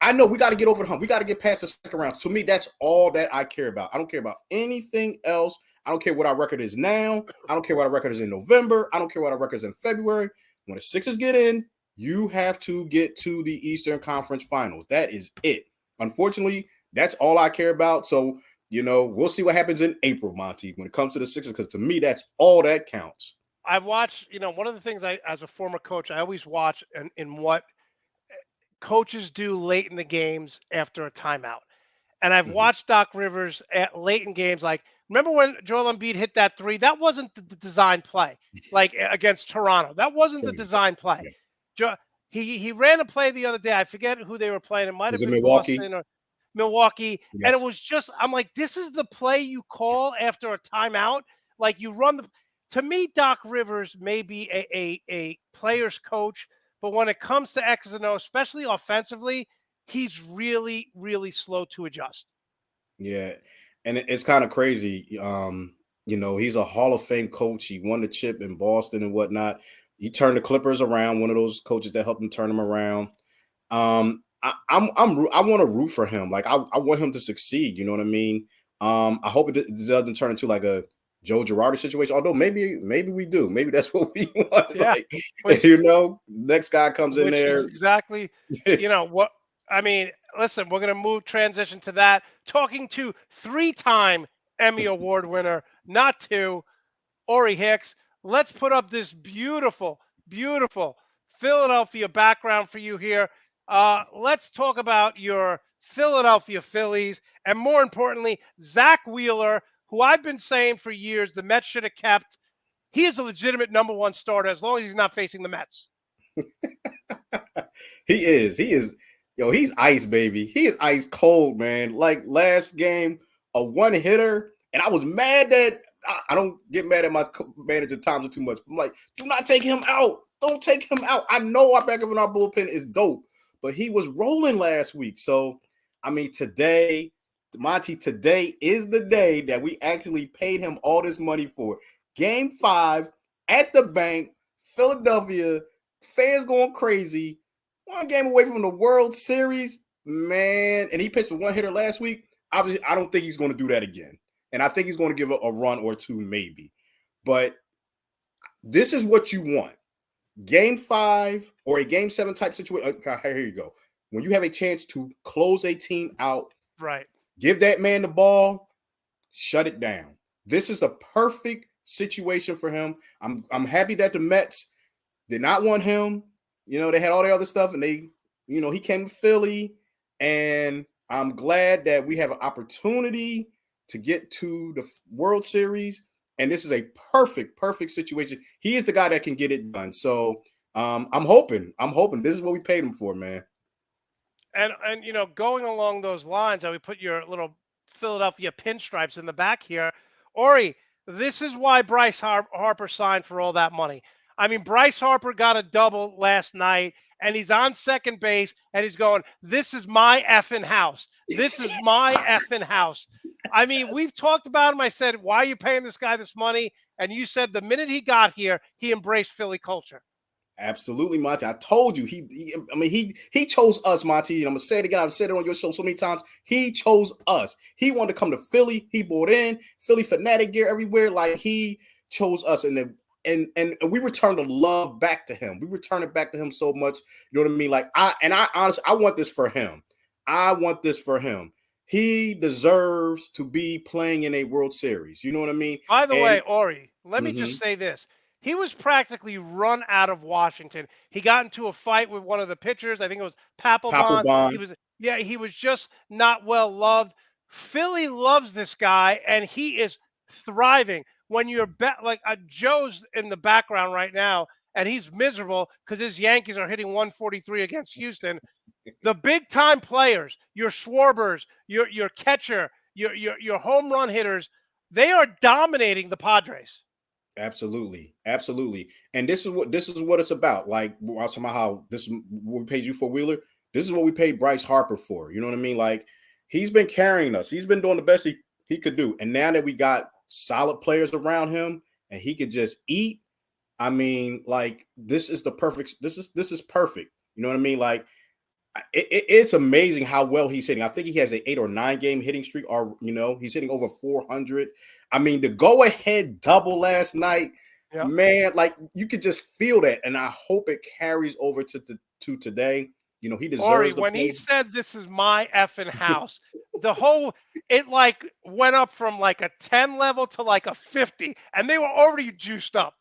I know we got to get over the hump. We got to get past the second round. To me, that's all that I care about. I don't care about anything else. I don't care what our record is now. I don't care what our record is in November. I don't care what our record is in February. When the Sixers get in, you have to get to the Eastern Conference Finals. That is it. Unfortunately, that's all I care about. So, we'll see what happens in April, Monty, when it comes to the Sixers, because to me, that's all that counts. I watch, one of the things as a former coach, I always watch in what coaches do late in the games after a timeout. And I've watched Doc Rivers late in games. Like, remember when Joel Embiid hit that 3? That wasn't the design play, like against Toronto. That wasn't the design play. Yeah. He ran a play the other day. I forget who they were playing. It might have been Milwaukee? Boston or Milwaukee. Yes. And it was just, I'm like, this is the play you call after a timeout. Like you run to me, Doc Rivers may be a player's coach, but when it comes to X's and O's, especially offensively, he's really, really slow to adjust. Yeah. And it's kind of crazy. He's a Hall of Fame coach. He won the chip in Boston and whatnot. He turned the Clippers around, one of those coaches that helped him turn them around. I want to root for him. Like I want him to succeed. You know what I mean? I hope it doesn't turn into like a Joe Girardi situation. Although maybe we do. Maybe that's what we want. Yeah. Next guy comes in there. Exactly. What I mean. Listen, we're going to transition to that. Talking to 3-time Emmy Award winner, not 2, Orrie Hicks. let's put up this beautiful, beautiful Philadelphia background for you here. Let's talk about your Philadelphia Phillies, and more importantly, Zach Wheeler, who I've been saying for years the Mets should have kept. He is a legitimate number one starter as long as he's not facing the Mets. He is. He is. Yo, he's ice, baby. He is ice cold, man. Like last game, a one hitter, and I was mad that I don't get mad at my manager Thompson too much. I'm like, do not take him out. Don't take him out. I know our backup in our bullpen is dope, but he was rolling last week. So, I mean, today, Monty, today is the day that we actually paid him all this money for. Game 5 at the bank, Philadelphia, fans going crazy. One game away from the World Series, man. And he pitched with one hitter last week. Obviously, I don't think he's going to do that again. And I think he's going to give a run or two, maybe. But this is what you want. Game 5 or a game 7 type situation. Here you go. When you have a chance to close a team out, right? Give that man the ball, shut it down. This is the perfect situation for him. I'm happy that the Mets did not want him. You know, they had all the other stuff, and they, you know, he came to Philly, and I'm glad that we have an opportunity to get to the World Series, and this is a perfect situation. He is the guy that can get it done. So I'm hoping this is what we paid him for, man. And you know, going along those lines, I would put your little Philadelphia pinstripes in the back here. Orrie, this is why Bryce Harper signed for all that money. I mean, Bryce Harper got a double last night, and he's on second base, and he's going, this is my effing house. This is my effing house. I mean, we've talked about him. I said, why are you paying this guy this money? And you said the minute he got here, he embraced Philly culture. Absolutely, Monte. I told you he chose us, Monte. And I'm gonna say it again. I've said it on your show so many times. He chose us. He wanted to come to Philly. He bought in Philly fanatic gear everywhere. Like he chose us, and we return the love back to him. We return it back to him so much. You know what I mean? Like I honestly, I want this for him. I want this for him. He deserves to be playing in a World Series. You know what I mean? By the way, Orrie, let me just say this. He was practically run out of Washington. He got into a fight with one of the pitchers. I think it was Papelbon. He was just not well loved. Philly loves this guy, and he is thriving. When you're like Joe's in the background right now, and he's miserable because his Yankees are hitting 143 against Houston. The big time players, your Schwarbers, your catcher, your home run hitters, they are dominating the Padres. Absolutely. And this is what it's about. Like I was talking about how this is what we paid you for, Wheeler. This is what we paid Bryce Harper for. You know what I mean? Like he's been carrying us. He's been doing the best he could do. And now that we got solid players around him and he could just eat, I mean, like this is perfect. You know what I mean? Like it's amazing how well he's hitting. I think he has an 8 or 9 game hitting streak, or he's hitting over 400. I mean, the go-ahead double last night, man, like you could just feel that, and I hope it carries over to today. You know, he deserves. Orrie, when he said this is my effing house, it like went up from like a 10 level to like a 50, and they were already juiced up.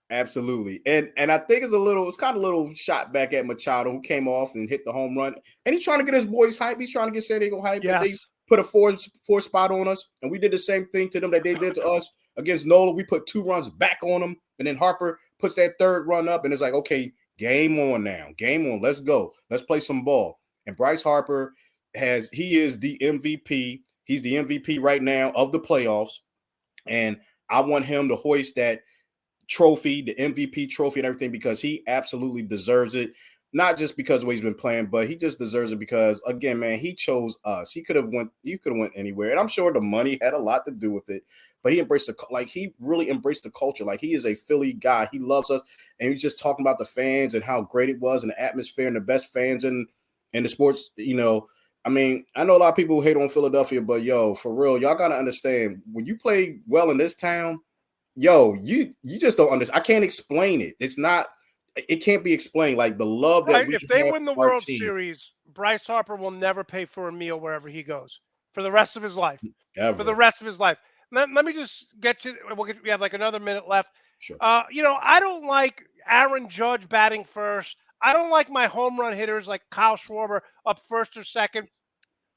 Absolutely. And I think it's kind of a little shot back at Machado, who came off and hit the home run. And he's trying to get his boys hype. He's trying to get San Diego hype. Yes. They put a four spot on us, and we did the same thing to them that they did to us against Nola. We put 2 runs back on them, and then Harper puts that 3rd run up, and it's like, okay, game on now. Game on. Let's go. Let's play some ball. And Bryce Harper he is the MVP. He's the MVP right now of the playoffs. And I want him to hoist that trophy, the MVP trophy and everything, because he absolutely deserves it. Not just because of what he's been playing, but he just deserves it because, again, man, he chose us. He could have went anywhere. And I'm sure the money had a lot to do with it, but he really embraced the culture. Like he is a Philly guy. He loves us. And he's just talking about the fans and how great it was and the atmosphere and the best fans in the sports. You know, I mean, I know a lot of people hate on Philadelphia, but yo, for real, y'all got to understand when you play well in this town, yo, you just don't understand. I can't explain it. It can't be explained. Like the love that if they win the World Series, Bryce Harper will never pay for a meal wherever he goes for the rest of his life. Ever. For the rest of his life. Let me just get you. We have like another minute left. Sure. I don't like Aaron Judge batting first. I don't like my home run hitters like Kyle Schwarber up first or second.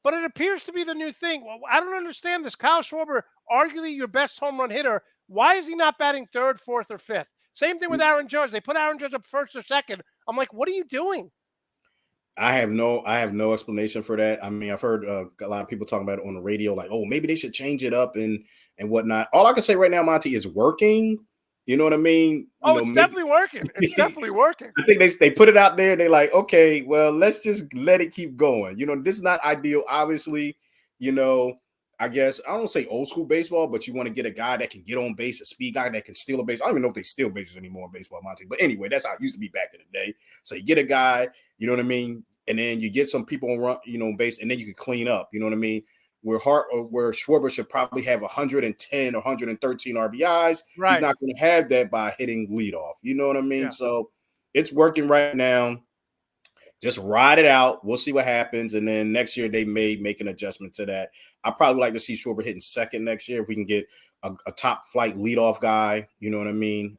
But it appears to be the new thing. Well, I don't understand this. Kyle Schwarber, arguably your best home run hitter. Why is he not batting third, fourth, or fifth? Same thing with Aaron Judge. They put Aaron Judge up first or second. I'm like, what are you doing? I have no explanation for that. I mean, I've heard a lot of people talking about it on the radio, like, oh, maybe they should change it up and whatnot. All I can say right now, Monty, is working. You know what I mean? Oh, it's Maybe definitely working. It's definitely working. I think they put it out there. They're like, okay, well, let's just let it keep going. This is not ideal, obviously. I guess I don't say old school baseball, but you want to get a guy that can get on base, a speed guy that can steal a base. I don't even know if they steal bases anymore in baseball, Monty. But anyway, that's how it used to be back in the day. So you get a guy, you know what I mean, and then you get some people on run, base, and then you can clean up. You know what I mean? Where Schwarber should probably have 110 or 113 RBIs. Right. He's not going to have that by hitting leadoff. You know what I mean? Yeah. So it's working right now. Just ride it out. We'll see what happens. And then next year they may make an adjustment to that. I probably like to see Schwarber hitting second next year if we can get a top flight leadoff guy. You know what I mean?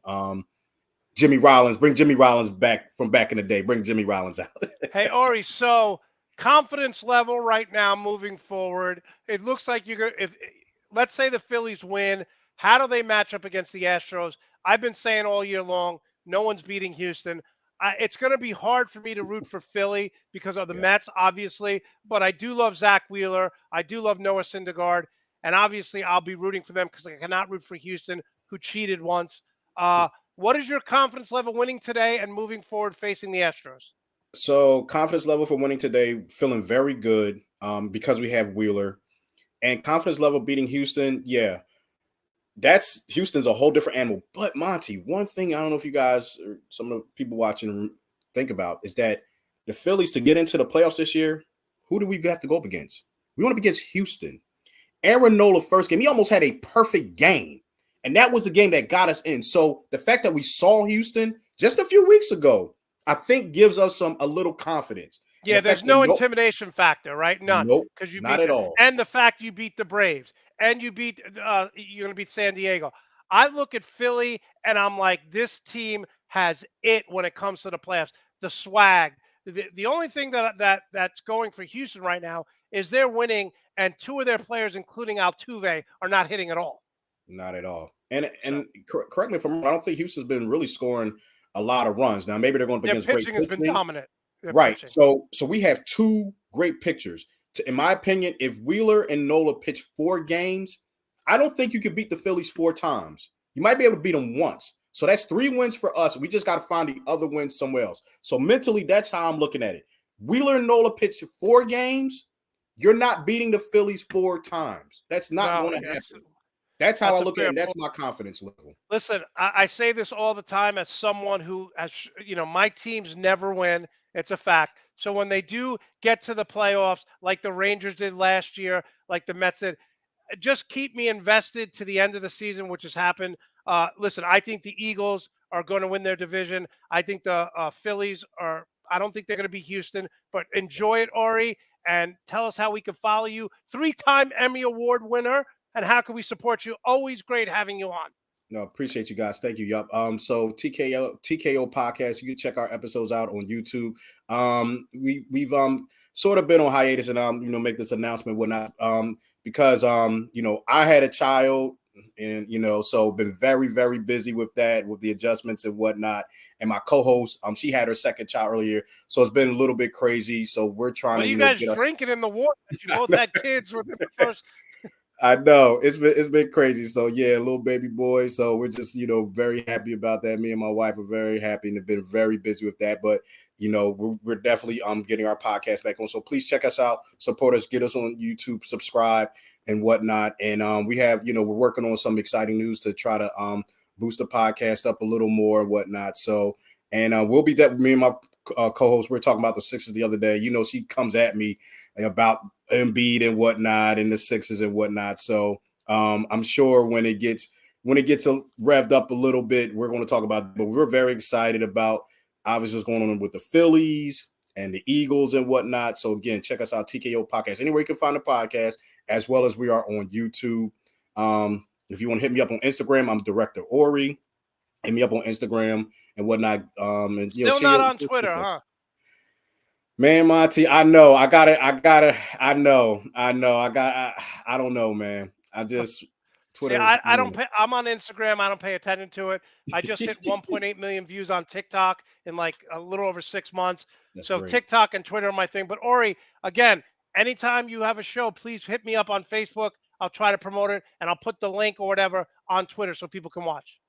Jimmy Rollins, bring Jimmy Rollins back from back in the day. Bring Jimmy Rollins out. Hey, Orrie, so confidence level right now moving forward, it looks like you're going to, if let's say the Phillies win, how do they match up against the Astros? I've been saying all year long, no one's beating Houston. It's going to be hard for me to root for Philly because of the Mets, obviously, but I do love Zach Wheeler. I do love Noah Syndergaard, and obviously I'll be rooting for them because I cannot root for Houston, who cheated once. What is your confidence level winning today and moving forward facing the Astros? So confidence level for winning today, feeling very good because we have Wheeler, and confidence level beating Houston. Yeah, that's Houston's a whole different animal. But Monty, one thing I don't know if you guys or some of the people watching think about is that the Phillies to get into the playoffs this year, who do we have to go up against? We want to be against Houston. Aaron Nola first game, he almost had a perfect game. And that was the game that got us in. So the fact that we saw Houston just a few weeks ago, I think gives us a little confidence. Yeah, there's no intimidation factor, right? None. Nope, because you not beat at all. And the fact you beat the Braves and you beat you're going to beat San Diego. I look at Philly and I'm like, this team has it when it comes to the playoffs. The swag. The only thing that's going for Houston right now is they're winning, and two of their players, including Altuve, are not hitting at all. Not at all. And correct me if I'm wrong, I don't think Houston's been really scoring a lot of runs. Now maybe they're going up against great pitching. Their pitching has been dominant. Right. So we have two great pitchers. In my opinion, if Wheeler and Nola pitch 4 games, I don't think you could beat the Phillies 4 times. You might be able to beat them once. So that's 3 wins for us. We just got to find the other wins somewhere else. So mentally, that's how I'm looking at it. Wheeler and Nola pitch 4 games. You're not beating the Phillies 4 times. That's not going to happen. That's how I look at it. That's my confidence level. Listen, I say this all the time as someone who has, my teams never win. It's a fact. So when they do get to the playoffs, like the Rangers did last year, like the Mets did, just keep me invested to the end of the season, which has happened. Listen, I think the Eagles are going to win their division. I think the Phillies are. I don't think they're going to beat Houston, but enjoy it, Orrie, and tell us how we can follow you. 3-time Emmy Award winner. And how can we support you? Always great having you on. No, appreciate you guys. Thank you. Yup. So TKO podcast. You can check our episodes out on YouTube. We've sort of been on hiatus and make this announcement whatnot. Because I had a child and so been very, very busy with that, with the adjustments and whatnot. And my co-host, she had her second child earlier, so it's been a little bit crazy. So we're trying to you guys drinking in the water. You both had kids within the first. I know it's been crazy. So yeah, little baby boy. So we're just very happy about that. Me and my wife are very happy and have been very busy with that. But we're definitely getting our podcast back on. So please check us out, support us, get us on YouTube, subscribe and whatnot. And we have we're working on some exciting news to try to boost the podcast up a little more and whatnot. So we'll be that. Me and my co-host, we were talking about the Sixers the other day. She comes at me about Embiid and whatnot and the Sixers and whatnot. So I'm sure when it gets revved up a little bit, we're going to talk about it. But we're very excited about obviously what's going on with the Phillies and the Eagles and whatnot. So again, check us out, TKO Podcast. Anywhere you can find the podcast, as well as we are on YouTube. If you want to hit me up on Instagram, I'm Director Orrie. hit me up on Instagram and whatnot. And Still not on Twitter, huh? Man, Monte, I know. I don't know, man. I just Twitter. See, I don't pay. I'm on Instagram. I don't pay attention to it. I just hit 1.8 million views on TikTok in like a little over 6 months. That's So great. TikTok and Twitter are my thing. But Orrie, again, anytime you have a show, please hit me up on Facebook. I'll try to promote it, and I'll put the link or whatever on Twitter so people can watch.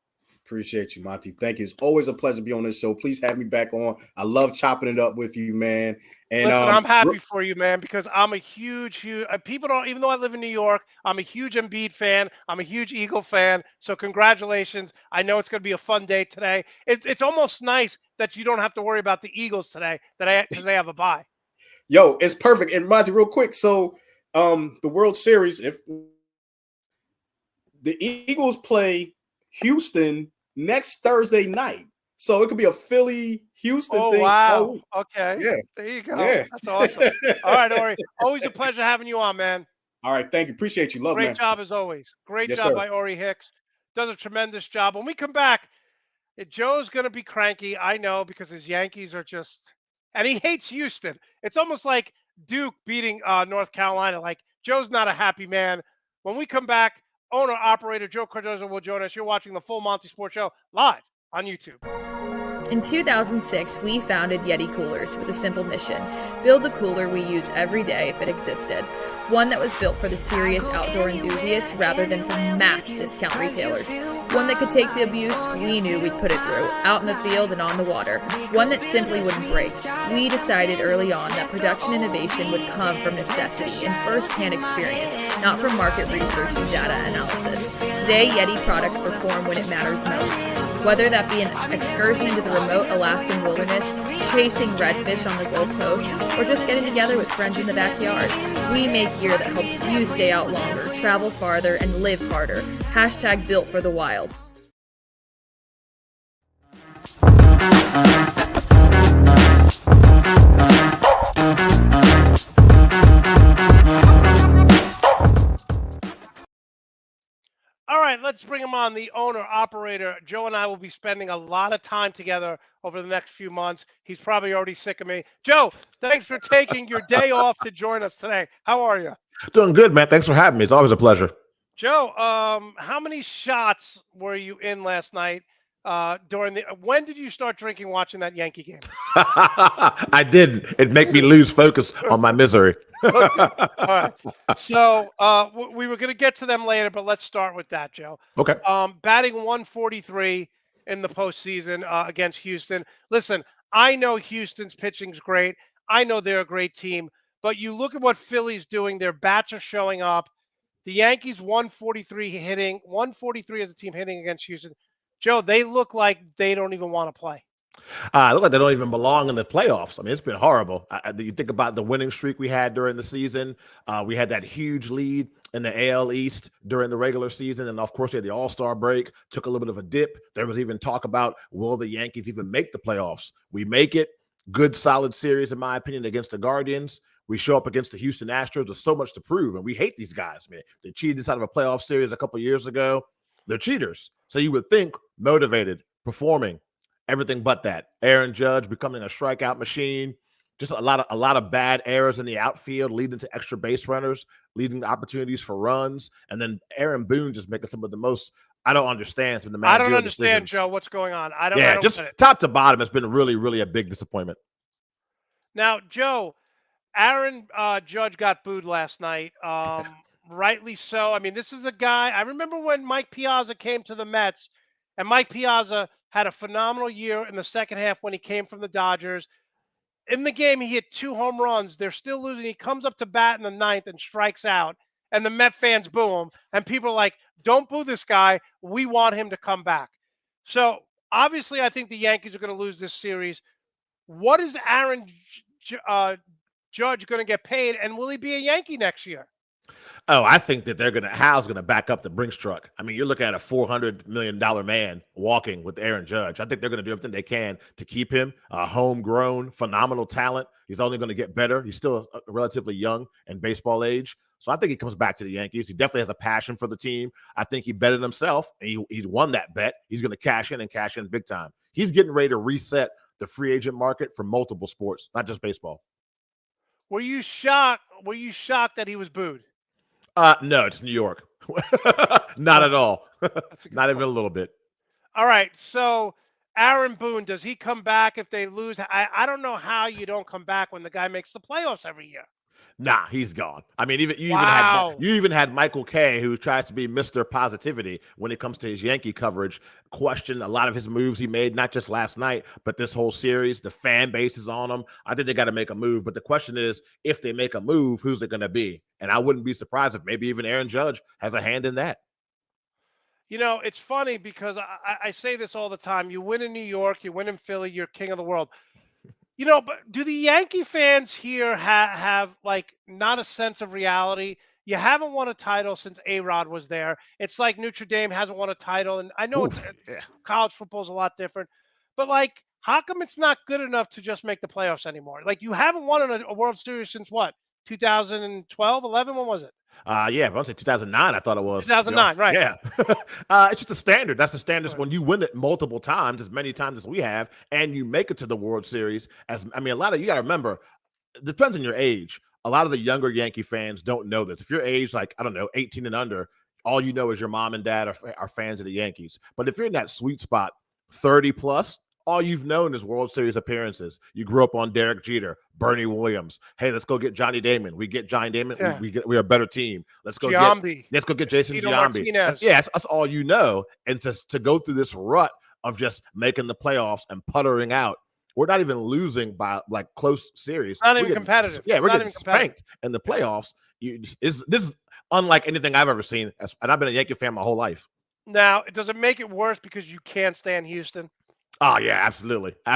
Appreciate you, Monte. Thank you. It's always a pleasure to be on this show. Please have me back on. I love chopping it up with you, man. And listen, I'm happy for you, man, because I'm a huge people don't, even though I live in New York, I'm a huge Embiid fan. I'm a huge Eagle fan. So congratulations. I know it's going to be a fun day today. It's almost nice that you don't have to worry about the Eagles today because they have a bye. Yo, it's perfect. And Monte, real quick. So the World Series, if the Eagles play Houston next Thursday night. So it could be a Philly Houston thing. Wow. Okay. Yeah. There you go. Yeah. That's awesome. All right, Orrie. Always a pleasure having you on, man. All right. Thank you. Appreciate you. Love, Great man. job as always. Great Yes, job sir. by Orrie Hicks. Does a tremendous job. When we come back, Joe's going to be cranky. I know, because his Yankees are just, and he hates Houston. It's almost like Duke beating North Carolina. Like, Joe's not a happy man. When we come back, owner-operator Joe Cardoso will join us. You're watching the Full Monty Sports Show live on YouTube. In 2006, we founded Yeti Coolers with a simple mission: build the cooler we use every day if it existed. One that was built for the serious outdoor enthusiasts rather than for mass discount retailers. One that could take the abuse we knew we'd put it through, out in the field and on the water. One that simply wouldn't break. We decided early on that production innovation would come from necessity and first-hand experience, not from market research and data analysis. Today, Yeti products perform when it matters most. Whether that be an excursion into the remote Alaskan wilderness, chasing redfish on the Gold Coast, or just getting together with friends in the backyard, we make gear that helps you stay out longer, travel farther, and live harder. Hashtag built for the wild. All right, let's bring him on, the owner, operator. Joe and I will be spending a lot of time together over the next few months. He's probably already sick of me. Joe, thanks for taking your day off to join us today. How are you? Doing good, man. Thanks for having me. It's always a pleasure. Joe, how many shots were you in last night when did you start drinking watching that Yankee game? I didn't. It make me lose focus on my misery. Okay. All right. So we were going to get to them later, but let's start with that, Joe. Okay. Batting 143 in the postseason against Houston. Listen, I know Houston's pitching's great. I know they're a great team, but you look at what Philly's doing. Their bats are showing up. The Yankees 143 as a team hitting against Houston. Joe, they look like they don't even want to play. Look like they don't even belong in the playoffs. I mean, it's been horrible. You think about the winning streak we had during the season. We had that huge lead in the AL East during the regular season. And, of course, we had the All-Star break, took a little bit of a dip. There was even talk about, will the Yankees even make the playoffs? We make it. Good, solid series, in my opinion, against the Guardians. We show up against the Houston Astros. There's so much to prove, and we hate these guys, man. They cheated us out of a playoff series a couple years ago. They're cheaters. So you would think motivated, performing, everything but that. Aaron Judge becoming a strikeout machine. Just a lot of bad errors in the outfield, leading to extra base runners, leading to opportunities for runs, and then Aaron Boone just making some of the most. I don't understand some of the I don't understand, decisions. Joe, what's going on. I don't just get it. Top to bottom, it's been really, really a big disappointment. Now, Joe, Aaron Judge got booed last night. Rightly so. I mean, this is a guy. I remember when Mike Piazza came to the Mets, and Mike Piazza had a phenomenal year in the second half when he came from the Dodgers. In the game, he hit 2 home runs. They're still losing. He comes up to bat in the 9th and strikes out, and the Met fans boo him. And people are like, don't boo this guy. We want him to come back. So, obviously, I think the Yankees are going to lose this series. What is Aaron Judge going to get paid, and will he be a Yankee next year? Oh, I think that Hal's gonna back up the Brinks truck. I mean, you're looking at a $400 million man walking with Aaron Judge. I think they're gonna do everything they can to keep him a homegrown, phenomenal talent. He's only gonna get better. He's still relatively young in baseball age. So I think he comes back to the Yankees. He definitely has a passion for the team. I think he betted himself, and he's won that bet. He's gonna cash in big time. He's getting ready to reset the free agent market for multiple sports, not just baseball. Were you shocked? Were you shocked that he was booed? No, it's New York. Not at all. That's a good Not even point. a little bit. All right, so Aaron Boone, does he come back if they lose? I don't know how you don't come back when the guy makes the playoffs every year. Nah, he's gone. I mean, Wow. you even had Michael Kay, who tries to be Mr. Positivity when it comes to his Yankee coverage, question a lot of his moves he made, not just last night, but this whole series. The fan base is on him. I think they got to make a move. But the question is, if they make a move, who's it going to be? And I wouldn't be surprised if maybe even Aaron Judge has a hand in that. You know, it's funny because I say this all the time. You win in New York, you win in Philly, you're king of the world. You know, but do the Yankee fans here have like not a sense of reality? You haven't won a title since A-Rod was there. It's like Notre Dame hasn't won a title, and I know Ooh, it's yeah. college football is a lot different, but like, how come it's not good enough to just make the playoffs anymore? Like, you haven't won a World Series since what? 2012, 11? When was it? Yeah, I say 2009, I thought it was. To be 2009, honest. right? Yeah. It's just a standard. That's the standard Right. when you win it multiple times, as many times as we have, and you make it to the World Series. A lot of you got to remember, it depends on your age. A lot of the younger Yankee fans don't know this. If you're age, like, I don't know, 18 and under, all you know is your mom and dad are fans of the Yankees. But if you're in that sweet spot, 30 plus, all you've known is World Series appearances. You grew up on Derek Jeter, Bernie Williams. Hey, let's go get Johnny Damon. We get Johnny Damon. Yeah. We're a better team. Let's go Giambi, get Jason Tito Giambi. Martinez. That's all you know. And to go through this rut of just making the playoffs and puttering out, we're not even losing by like close series. Not even competitive. Yeah, It's we're not getting even competitive. spanked in the playoffs. This is unlike anything I've ever seen. And I've been a Yankee fan my whole life. Now, does it make it worse because you can't stand Houston? Oh yeah, absolutely. Yeah,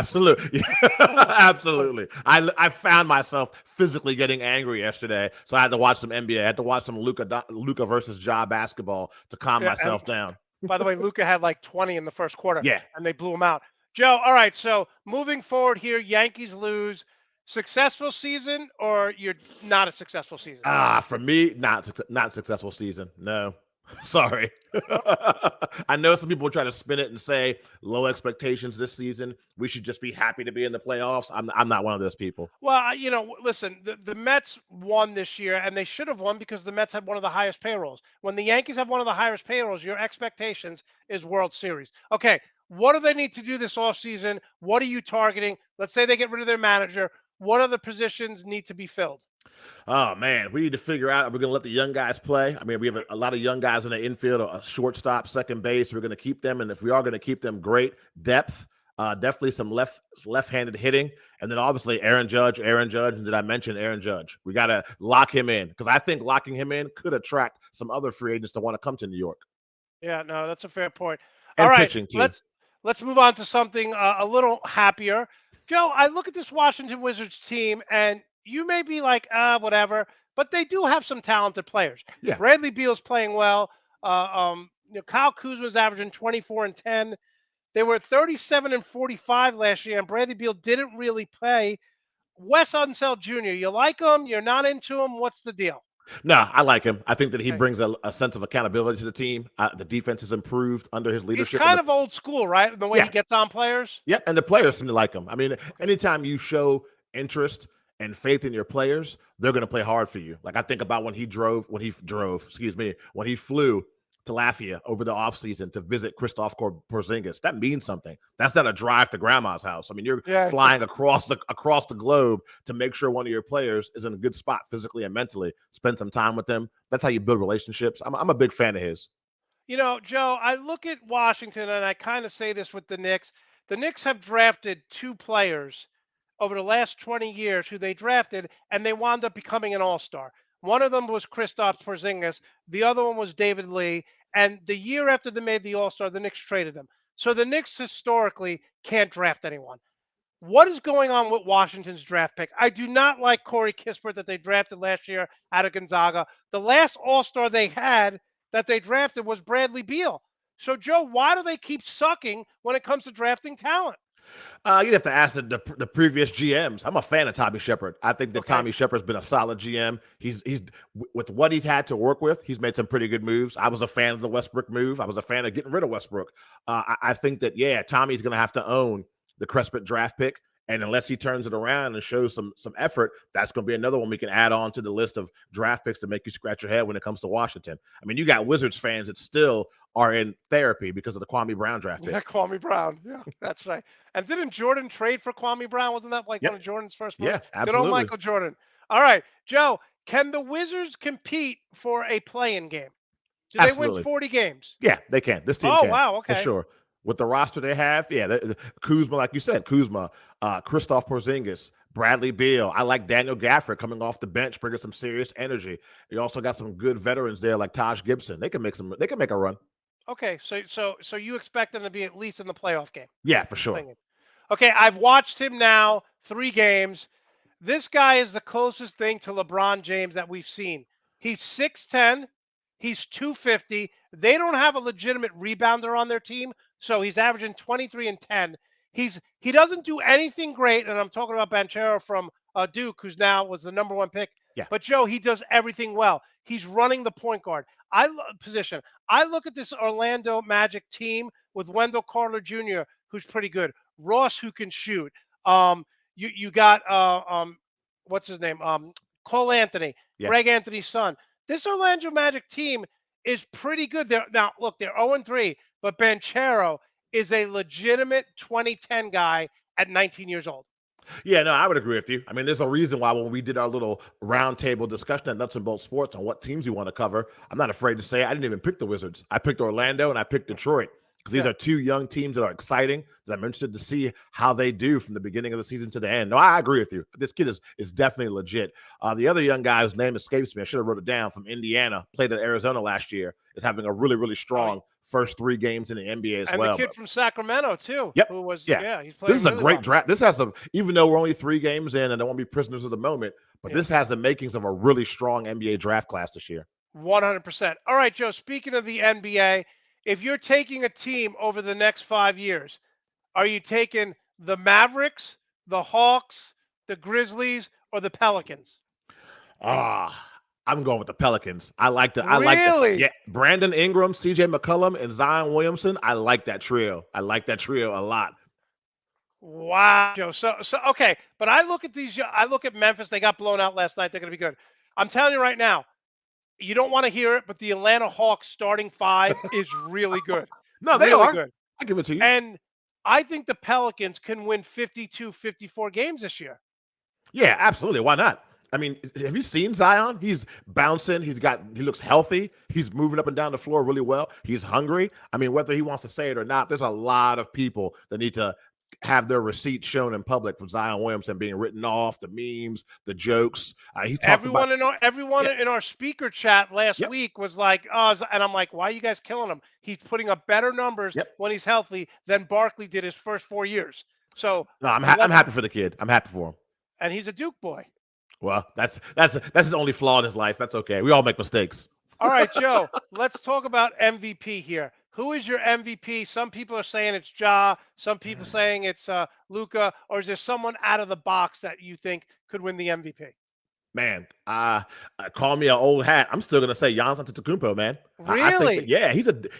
absolutely. I found myself physically getting angry yesterday, so I had to watch some NBA. I had to watch some Luka versus Ja basketball to calm myself down. By the way, Luka had like 20 in the first quarter. Yeah. And they blew him out. Joe, all right. So moving forward here, Yankees lose. Successful season, or you're not a successful season? For me, not successful season. No. Sorry. I know some people try to spin it and say low expectations this season. We should just be happy to be in the playoffs. I'm not one of those people. Well, listen, the Mets won this year, and they should have won because the Mets had one of the highest payrolls. When the Yankees have one of the highest payrolls, your expectations is World Series. Okay, what do they need to do this offseason? What are you targeting? Let's say they get rid of their manager. What other positions need to be filled? Oh, man, we need to figure out, are we going to let the young guys play? I mean, we have a lot of young guys in the infield, a shortstop, second base. We're going to keep them. And if we are going to keep them, great depth, definitely some left-handed hitting. And then obviously Aaron Judge. And did I mention Aaron Judge? We got to lock him in because I think locking him in could attract some other free agents that want to come to New York. Yeah, no, that's a fair point. And All right, pitching too. let's move on to something a little happier. Joe, I look at this Washington Wizards team, and you may be like, whatever, but they do have some talented players. Yeah. Bradley Beal's playing well. Kyle Kuzma's averaging 24 and 10. They were 37 and 45 last year, and Bradley Beal didn't really play. Wes Unseld Jr., you like him? You're not into him? What's the deal? No, I like him. I think that he Okay. brings a sense of accountability to the team. The defense has improved under his He's leadership. kind of old school, right? The way Yeah. he gets on players. Yeah, and the players seem to like him. I mean, anytime you show interest and faith in your players, they're going to play hard for you. Like I think about when he flew to Lafayette over the offseason to visit Christoph Porzingis. That means something. That's not a drive to grandma's house. I mean, you're flying across the globe to make sure one of your players is in a good spot physically and mentally. Spend some time with them. That's how you build relationships. I'm a big fan of his. You know, Joe, I look at Washington, and I kind of say this with the Knicks. The Knicks have drafted two players over the last 20 years who they drafted, and they wound up becoming an all-star. One of them was Kristaps Porzingis. The other one was David Lee. And the year after they made the all-star, the Knicks traded them. So the Knicks historically can't draft anyone. What is going on with Washington's draft pick? I do not like Corey Kispert that they drafted last year out of Gonzaga. The last All-Star they had that they drafted was Bradley Beal. So, Joe, why do they keep sucking when it comes to drafting talent? You'd have to ask the previous GMs. I'm a fan of Tommy Shepard. I think that Tommy Shepard's been a solid GM. He's with what he's had to work with, he's made some pretty good moves. I was a fan of the Westbrook move. I was a fan of getting rid of Westbrook. I think that, Tommy's going to have to own the Crespit draft pick. And unless he turns it around and shows some effort, that's going to be another one we can add on to the list of draft picks to make you scratch your head when it comes to Washington. I mean, you got Wizards fans that still are in therapy because of the Kwame Brown draft pick. Yeah, Kwame Brown. Yeah, that's right. And didn't Jordan trade for Kwame Brown? Wasn't that like one of Jordan's first moves? Yeah, absolutely. Good old Michael Jordan. All right, Joe, can the Wizards compete for a play-in game? Do they win 40 games? Yeah, they can. This team can. Oh, wow, okay. For sure. With the roster they have, Kuzma, like you said, Kristaps Porzingis, Bradley Beal. I like Daniel Gafford coming off the bench, bringing some serious energy. You also got some good veterans there like Taj Gibson. They can make a run. Okay, so you expect them to be at least in the playoff game? Yeah, for sure. Okay, I've watched him now 3 games. This guy is the closest thing to LeBron James that we've seen. He's 6'10", he's 250. They don't have a legitimate rebounder on their team, so he's averaging 23 and 10. He doesn't do anything great, and I'm talking about Banchero from Duke, who's now was the number 1 pick. Yeah. But Joe, he does everything well. He's running the point guard. Position. I look at this Orlando Magic team with Wendell Carter Jr., who's pretty good. Ross, who can shoot. You got what's his name? Cole Anthony, Greg Anthony's son. This Orlando Magic team is pretty good. They're 0-3, but Banchero is a legitimate 2010 guy at 19 years old. Yeah, no, I would agree with you. I mean, there's a reason why when we did our little roundtable discussion at Nuts and Bolts Sports on what teams you want to cover, I'm not afraid to say I didn't even pick the Wizards. I picked Orlando and I picked Detroit because these are 2 young teams that are exciting that I'm interested to see how they do from the beginning of the season to the end. No, I agree with you. This kid is definitely legit. The other young guy whose name escapes me, I should have wrote it down, from Indiana, played at Arizona last year, is having a really, really strong first 3 games in the NBA as well. And the kid from Sacramento, too. Yep. Who was, he's playing This is a really great well. draft. This has even though we're only 3 games in and don't want to be prisoners of the moment, but this has the makings of a really strong NBA draft class this year. 100%. All right, Joe, speaking of the NBA, if you're taking a team over the next 5 years, are you taking the Mavericks, the Hawks, the Grizzlies, or the Pelicans? I'm going with the Pelicans. I like the Really? Brandon Ingram, CJ McCollum, and Zion Williamson. I like that trio. I like that trio a lot. Wow, Joe. So okay, but I look at Memphis. They got blown out last night. They're going to be good. I'm telling you right now, you don't want to hear it, but the Atlanta Hawks starting 5 is really good. No, they really are good. I give it to you. And I think the Pelicans can win 52, 54 games this year. Yeah, absolutely. Why not? I mean, have you seen Zion? He's bouncing. He looks healthy. He's moving up and down the floor really well. He's hungry. I mean, whether he wants to say it or not, there's a lot of people that need to have their receipts shown in public from Zion Williamson being written off, the memes, the jokes. Everyone in our speaker chat last week was like, and I'm like, why are you guys killing him? He's putting up better numbers when he's healthy than Barkley did his first 4 years. So no, I'm happy for the kid. I'm happy for him. And he's a Duke boy. Well, that's his only flaw in his life. That's okay. We all make mistakes. All right, Joe, let's talk about MVP here. Who is your MVP? Some people are saying it's Ja. Some people saying it's Luka. Or is there someone out of the box that you think could win the MVP? Man, call me an old hat. I'm still gonna say Giannis Antetokounmpo, man. Really?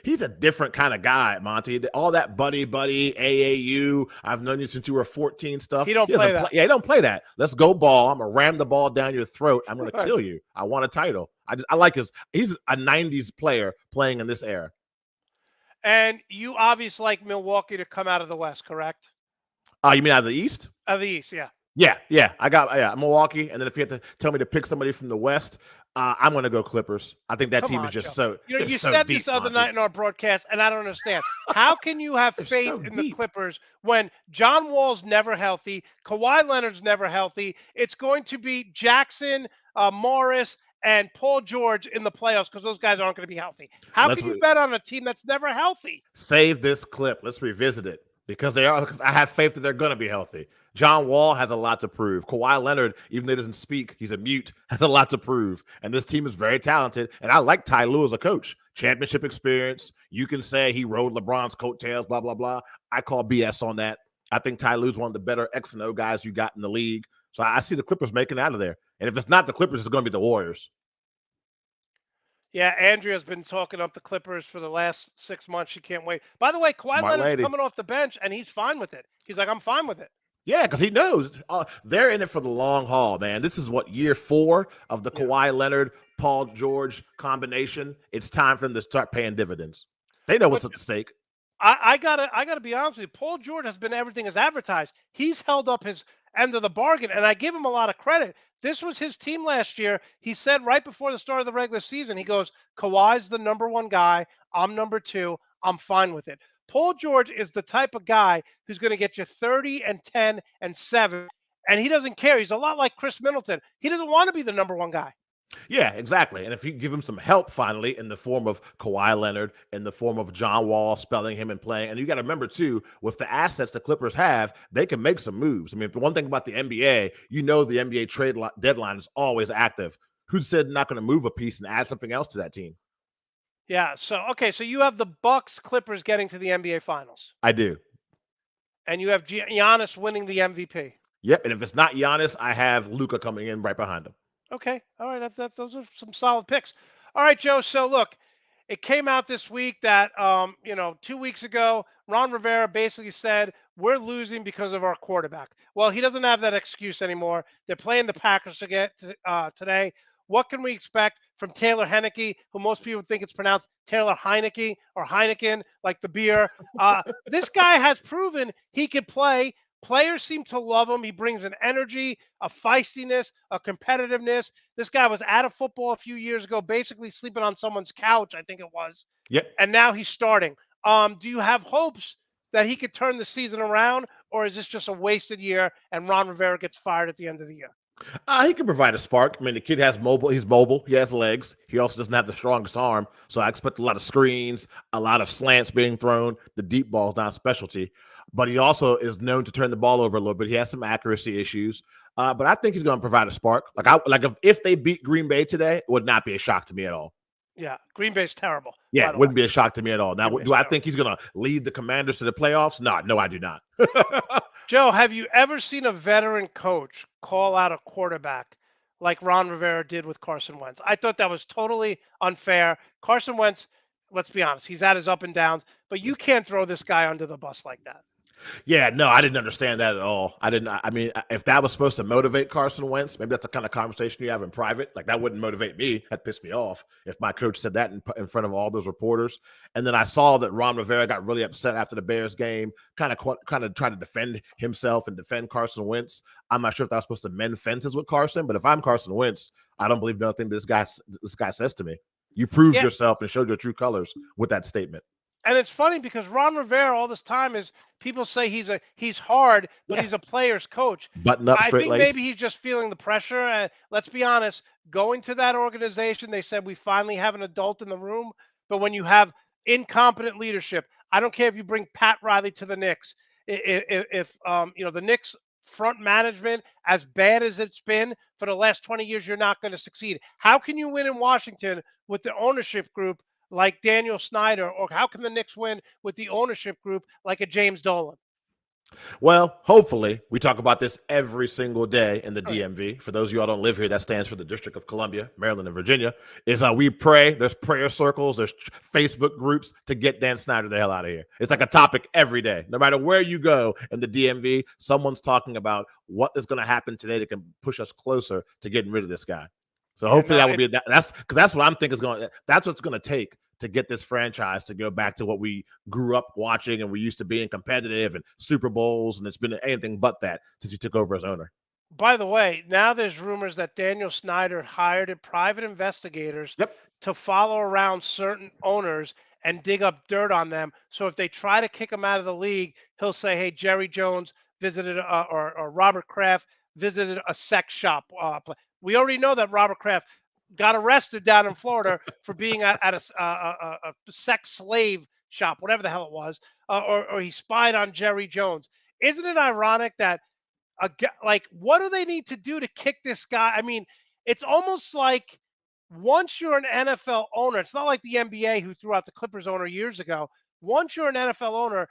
He's a different kind of guy, Monte. All that buddy AAU. I've known you since you were 14. Stuff. He don't play that. He don't play that. Let's go ball. I'm gonna ram the ball down your throat. I'm gonna kill you. I want a title. I like he's a 90s player playing in this era. And you obviously like Milwaukee to come out of the West, correct? You mean out of the East? Out of the East, yeah. Yeah. I got Milwaukee, and then if you have to tell me to pick somebody from the West, I'm going to go Clippers. I think that team is just Joe. so. You said this other night in our broadcast, and I don't understand. How can you have faith in the Clippers when John Wall's never healthy, Kawhi Leonard's never healthy? It's going to be Jackson, Morris, and Paul George in the playoffs because those guys aren't going to be healthy. How can you bet on a team that's never healthy? Save this clip. Let's revisit it because I have faith that they're going to be healthy. John Wall has a lot to prove. Kawhi Leonard, even though he doesn't speak, he's a mute, has a lot to prove. And this team is very talented. And I like Ty Lue as a coach. Championship experience. You can say he rode LeBron's coattails, blah, blah, blah. I call BS on that. I think Ty Lue's one of the better X and O guys you got in the league. So I see the Clippers making it out of there. And if it's not the Clippers, it's going to be the Warriors. Yeah, Andrea's been talking up the Clippers for the last 6 months. She can't wait. By the way, Kawhi Leonard's coming off the bench, and he's fine with it. He's like, I'm fine with it. Yeah, because he knows they're in it for the long haul, man. This is what, year 4 of the Kawhi Leonard, Paul George combination. It's time for them to start paying dividends. They know what's at stake. I gotta be honest with you. Paul George has been everything as advertised. He's held up his end of the bargain, and I give him a lot of credit. This was his team last year. He said right before the start of the regular season, he goes, Kawhi's the number 1 guy. I'm number 2. I'm fine with it. Paul George is the type of guy who's going to get you 30 and 10 and 7, and he doesn't care. He's a lot like Chris Middleton. He doesn't want to be the number 1 guy. Yeah, exactly. And if you give him some help finally in the form of Kawhi Leonard, in the form of John Wall spelling him and playing, and you got to remember too, with the assets the Clippers have, they can make some moves. I mean, the one thing about the NBA, the NBA trade deadline is always active. Who said not going to move a piece and add something else to that team? Yeah. So you have the Bucks Clippers getting to the NBA Finals. I do. And you have Giannis winning the MVP. Yep. And if it's not Giannis, I have Luka coming in right behind him. Okay. All right. Those are some solid picks. All right, Joe. So look, it came out this week that 2 weeks ago, Ron Rivera basically said we're losing because of our quarterback. Well, he doesn't have that excuse anymore. They're playing the Packers today. What can we expect from Taylor Heineke, who most people think it's pronounced Taylor Heineke or Heineken, like the beer? This guy has proven he could play. Players seem to love him. He brings an energy, a feistiness, a competitiveness. This guy was out of football a few years ago, basically sleeping on someone's couch, I think it was. Yep. And now he's starting. Do you have hopes that he could turn the season around, or is this just a wasted year and Ron Rivera gets fired at the end of the year? He can provide a spark. I mean, the kid has mobile. He's mobile. He has legs. He also doesn't have the strongest arm. So I expect a lot of screens, a lot of slants being thrown. The deep ball is not specialty. But he also is known to turn the ball over a little bit. He has some accuracy issues. But I think he's going to provide a spark. If they beat Green Bay today, it would not be a shock to me at all. Yeah, Green Bay's terrible. Yeah, it wouldn't be a shock to me at all. Now, do I think he's going to lead the Commanders to the playoffs? No, I do not. Joe, have you ever seen a veteran coach call out a quarterback like Ron Rivera did with Carson Wentz? I thought that was totally unfair. Carson Wentz, let's be honest, he's had his up and downs, but you can't throw this guy under the bus like that. Yeah, no, I didn't understand that at all. I mean, if that was supposed to motivate Carson Wentz, maybe that's the kind of conversation you have in private. Like, that wouldn't motivate me. That pissed me off if my coach said that in front of all those reporters. And then I saw that Ron Rivera got really upset after the Bears game, kind of tried to defend himself and defend Carson Wentz. I'm not sure if I was supposed to mend fences with Carson, but if I'm Carson Wentz, I don't believe nothing this guy says to me. You proved yourself and showed your true colors with that statement. And it's funny because Ron Rivera all this time is people say he's hard, but he's a player's coach. Button up, straight I think maybe he's just feeling the pressure. And let's be honest, going to that organization, they said we finally have an adult in the room. But when you incompetent leadership, I don't care if you bring Pat Riley to the Knicks. If the Knicks front management, as bad as it's been for the last 20 years, you're not going to succeed. How can you win in Washington with the ownership group like Daniel Snyder, or how can the Knicks win with the ownership group like a James Dolan? Well, hopefully, we talk about this every single day in the DMV. For those of you all don't live here, that stands for the District of Columbia, Maryland, and Virginia. We pray. There's prayer circles. There's Facebook groups to get Dan Snyder the hell out of here. It's like a topic every day. No matter where you go in the DMV, someone's talking about what is going to happen today that can push us closer to getting rid of this guy. So hopefully that will be that. That's what I'm thinking is going. That's what's going to take to get this franchise to go back to what we grew up watching and we used to being competitive and Super Bowls, and it's been anything but that since he took over as owner. By the way, now there's rumors that Daniel Snyder hired private investigators to follow around certain owners and dig up dirt on them. So if they try to kick him out of the league, he'll say, "Hey, Jerry Jones visited or Robert Kraft visited a sex shop." We already know that Robert Kraft got arrested down in Florida for being at a sex slave shop, whatever the hell it was, or he spied on Jerry Jones. Isn't it ironic that like, what do they need to do to kick this guy? I mean, it's almost like once you're an NFL owner, it's not like the NBA who threw out the Clippers owner years ago. Once you're an NFL owner,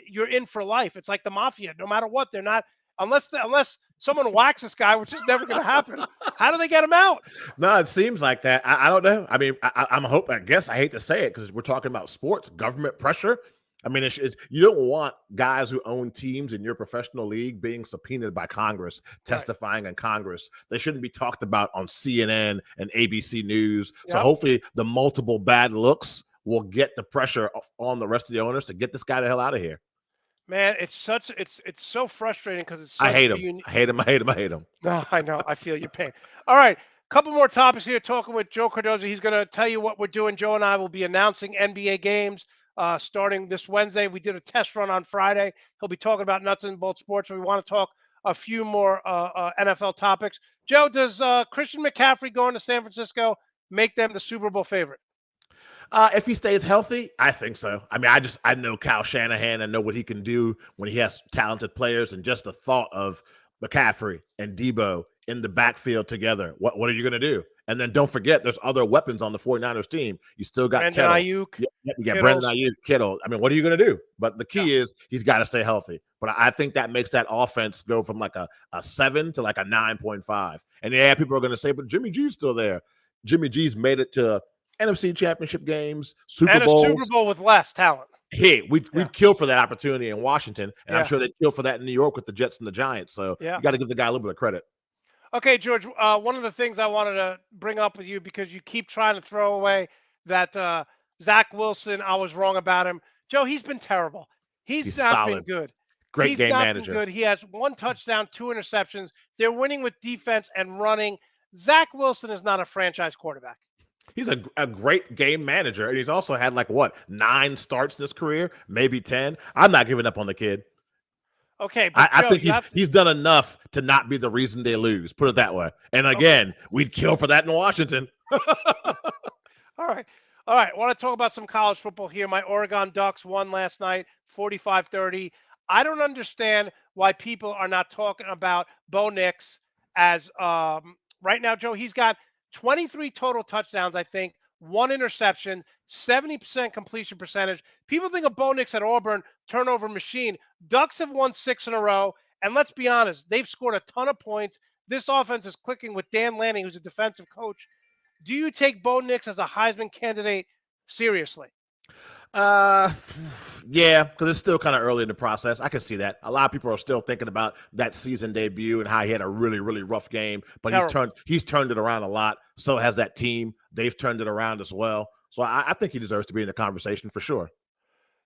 you're in for life. It's like the mafia. No matter what, they're not unless someone whacks this guy, which is never going to happen. How do they get him out? No, it seems like that. I don't know. I mean, I guess I hate to say it because we're talking about sports, government pressure. I mean, you don't want guys who own teams in your professional league being subpoenaed by Congress, testifying in Congress. They shouldn't be talked about on CNN and ABC News. So hopefully the multiple bad looks will get the pressure on the rest of the owners to get this guy the hell out of here. Man, it's so frustrating because it's. I hate him. I hate him. No, I know. I feel your pain. All right, couple more topics here. Talking with Joe Cardoso. He's going to tell you what we're doing. Joe and I will be announcing NBA games starting this Wednesday. We did a test run on Friday. He'll be talking about nuts and bolts sports. We want to talk a few more NFL topics. Joe, does Christian McCaffrey going to San Francisco make them the Super Bowl favorite? If he stays healthy, I think so. I mean, I know Kyle Shanahan. I know what he can do when he has talented players, and just the thought of McCaffrey and Debo in the backfield together. What are you going to do? And then don't forget, there's other weapons on the 49ers team. You still got Brandon Ayuk. You got Brandon Ayuk, Kittle. I mean, what are you going to do? But the key is he's got to stay healthy. But I think that makes that offense go from like a 7 to like a 9.5. And yeah, people are going to say, but Jimmy G's still there. Jimmy G's made it to NFC championship games, Super Bowls. And a Super Bowl with less talent. Hey, we'd kill for that opportunity in Washington, and I'm sure they'd kill for that in New York with the Jets and the Giants. So you got to give the guy a little bit of credit. Okay, George, one of the things I wanted to bring up with you, because you keep trying to throw away that Zach Wilson, I was wrong about him. Joe, he's been terrible. He's not solid. been good. Great game manager. Good. He has 1 touchdown, 2 interceptions. They're winning with defense and running. Zach Wilson is not a franchise quarterback. He's a great game manager, and he's also had 9 starts in his career, maybe 10. I'm not giving up on the kid. Okay, but I think he's done enough to not be the reason they lose. Put it that way. And again, we'd kill for that in Washington. All right. I want to talk about some college football here. My Oregon Ducks won last night, 45-30. I don't understand why people are not talking about Bo Nix as right now, Joe. He's got 23 total touchdowns, I think, 1 interception, 70% completion percentage. People think of Bo Nix at Auburn, turnover machine. Ducks have won 6 in a row, and let's be honest, they've scored a ton of points. This offense is clicking with Dan Lanning, who's a defensive coach. Do you take Bo Nix as a Heisman candidate seriously? Yeah, because it's still kind of early in the process. I can see that. A lot of people are still thinking about that season debut and how he had a really, really rough game, but he's turned it around a lot. So has that team. They've turned it around as well. So I think he deserves to be in the conversation for sure.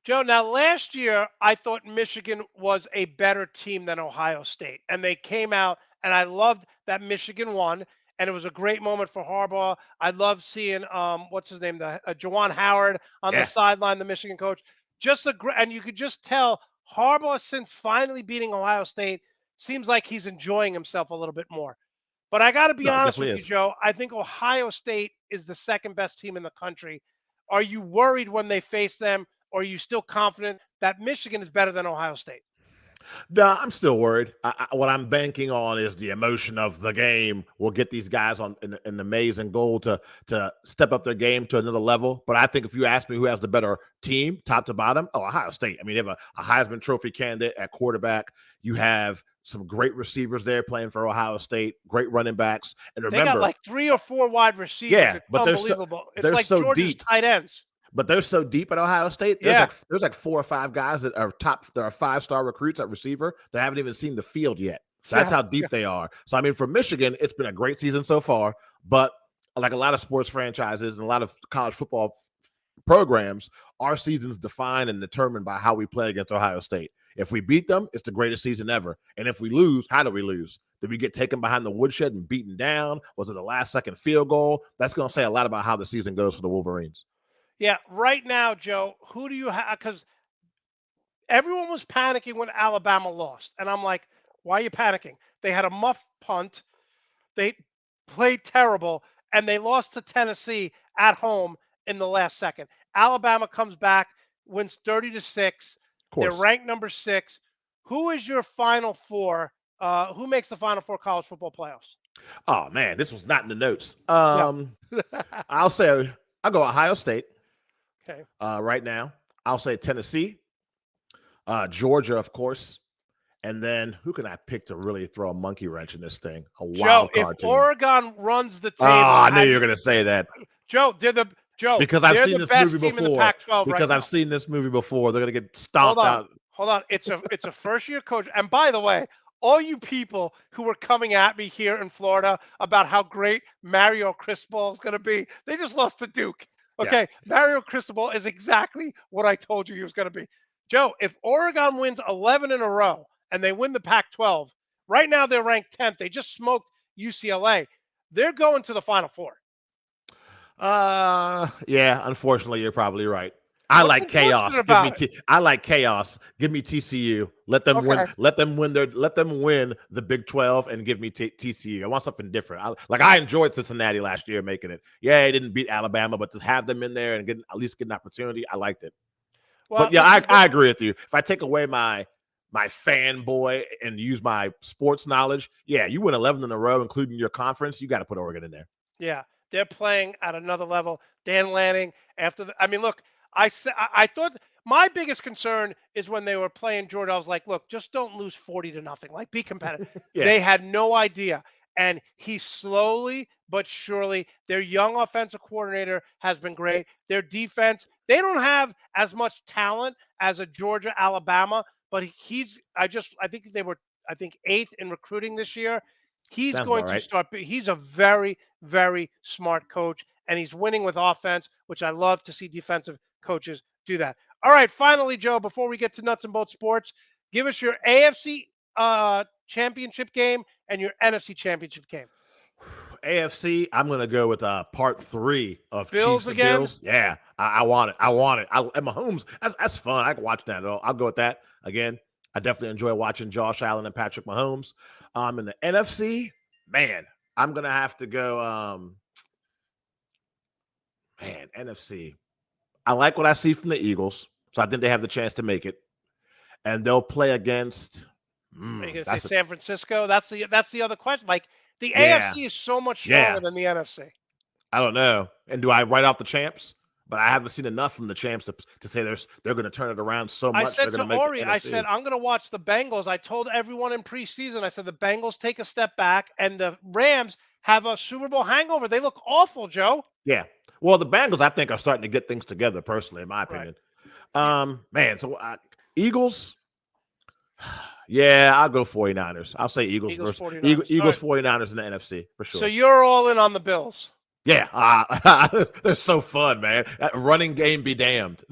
Joe, now last year I thought Michigan was a better team than Ohio State, and they came out, and I loved that Michigan won. And it was a great moment for Harbaugh. I love seeing what's his name, Juwan Howard on the sideline, the Michigan coach. And you could just tell Harbaugh, since finally beating Ohio State, seems like he's enjoying himself a little bit more. But I got to be honest with you, Joe. I think Ohio State is the second best team in the country. Are you worried when they face them, or are you still confident that Michigan is better than Ohio State? No, I'm still worried. What I'm banking on is the emotion of the game will get these guys in the maize and gold to step up their game to another level. But I think if you ask me who has the better team, top to bottom, Ohio State. I mean, they have a Heisman Trophy candidate at quarterback. You have some great receivers there playing for Ohio State, great running backs. And remember, they got 3 or 4 wide receivers. Yeah, it's but unbelievable. They're like so Georgia's deep. Tight ends. But they're so deep at Ohio State. There's like 4 or 5 guys that are top. There are 5-star recruits at receiver that haven't even seen the field yet. So that's how deep they are. So, I mean, for Michigan, it's been a great season so far. But like a lot of sports franchises and a lot of college football programs, our season's defined and determined by how we play against Ohio State. If we beat them, it's the greatest season ever. And if we lose, how do we lose? Did we get taken behind the woodshed and beaten down? Was it a last-second field goal? That's going to say a lot about how the season goes for the Wolverines. Yeah, right now, Joe, who do you have? Because everyone was panicking when Alabama lost. And I'm like, why are you panicking? They had a muff punt. They played terrible, and they lost to Tennessee at home in the last second. Alabama comes back, wins 30-6. They're ranked number 6. Who is your Final Four Who makes the Final Four college football playoffs? Oh man, this was not in the notes. Yeah. I'll say I'll go Ohio State. Okay. Right now, I'll say Tennessee, Georgia, of course, and then who can I pick to really throw a monkey wrench in this thing? A wild Joe, card if team. Oregon runs the table, I knew you were going to say that. Joe, Because I've they're seen the this best movie team in the before. Pac-12 Because right now. I've seen this movie before. They're going to get stomped out. Hold on. It's a first-year coach. And by the way, all you people who were coming at me here in Florida about how great Mario Cristobal is going to be, they just lost to Duke. Okay, Yeah. Mario Cristobal is exactly what I told you he was going to be. Joe, if Oregon wins 11 in a row and they win the Pac-12, right now they're ranked 10th. They just smoked UCLA. They're going to the Final Four. Yeah, unfortunately, you're probably right. I What's like chaos. I like chaos. Give me TCU. Let them win. Let them win the Big 12 and give me TCU. I want something different. I enjoyed Cincinnati last year making it. Yeah, they didn't beat Alabama, but to have them in there and at least get an opportunity, I liked it. Well, but yeah, I agree with you. If I take away my fanboy and use my sports knowledge, yeah, you win 11 in a row, including your conference, you got to put Oregon in there. Yeah, they're playing at another level. Dan Lanning, look, I thought my biggest concern is when they were playing Georgia. I was like, look, just don't lose 40-0. Like, be competitive. Yeah. They had no idea. And he slowly but surely, their young offensive coordinator has been great. Their defense, they don't have as much talent as a Georgia, Alabama, but I think they were 8th in recruiting this year. He's going to start. He's a very, very smart coach, and he's winning with offense, which I love to see defensive coaches do that. All right, finally, Joe, before we get to nuts and bolts sports, give us your AFC championship game and your NFC championship game. AFC, I'm going to go with part 3 of Bills Chiefs and again? Bills. Yeah, I want it. And Mahomes, that's fun. I can watch that. I'll go with that. Again, I definitely enjoy watching Josh Allen and Patrick Mahomes. In the NFC, man, I'm going to have to go NFC. I like what I see from the Eagles, so I think they have the chance to make it. And they'll play against Are you going to say San Francisco? That's the other question. Like, the AFC is so much stronger than the NFC. I don't know. And do I write off the champs? But I haven't seen enough from the champs to say they're going to turn it around so much. I said to Orrie, I said, I'm going to watch the Bengals. I told everyone in preseason, I said, the Bengals take a step back, and the Rams have a Super Bowl hangover. They look awful, Joe. Yeah. Well, the Bengals, I think, are starting to get things together, personally, in my opinion. Right. Eagles, yeah, I'll go 49ers. I'll say Eagles 49ers in the NFC, for sure. So you're all in on the Bills. Yeah, they're so fun, man. That running game be damned.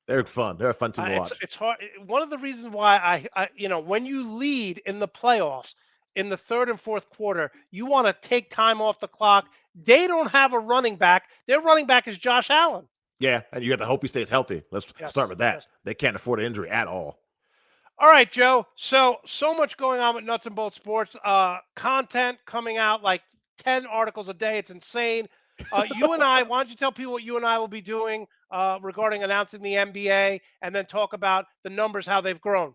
They're fun. They're a fun team to watch. It's hard. One of the reasons why I when you lead in the playoffs in the third and fourth quarter, you want to take time off the clock. They don't have a running back. Their running back is Josh Allen. Yeah, and you got to hope he stays healthy. Let's start with that. Yes. They can't afford an injury at all. All right, Joe. So much going on with Nuts and Bolts Sports. Content coming out like 10 articles a day. It's insane. You and I, why don't you tell people what you and I will be doing regarding announcing the NBA, and then talk about the numbers, how they've grown.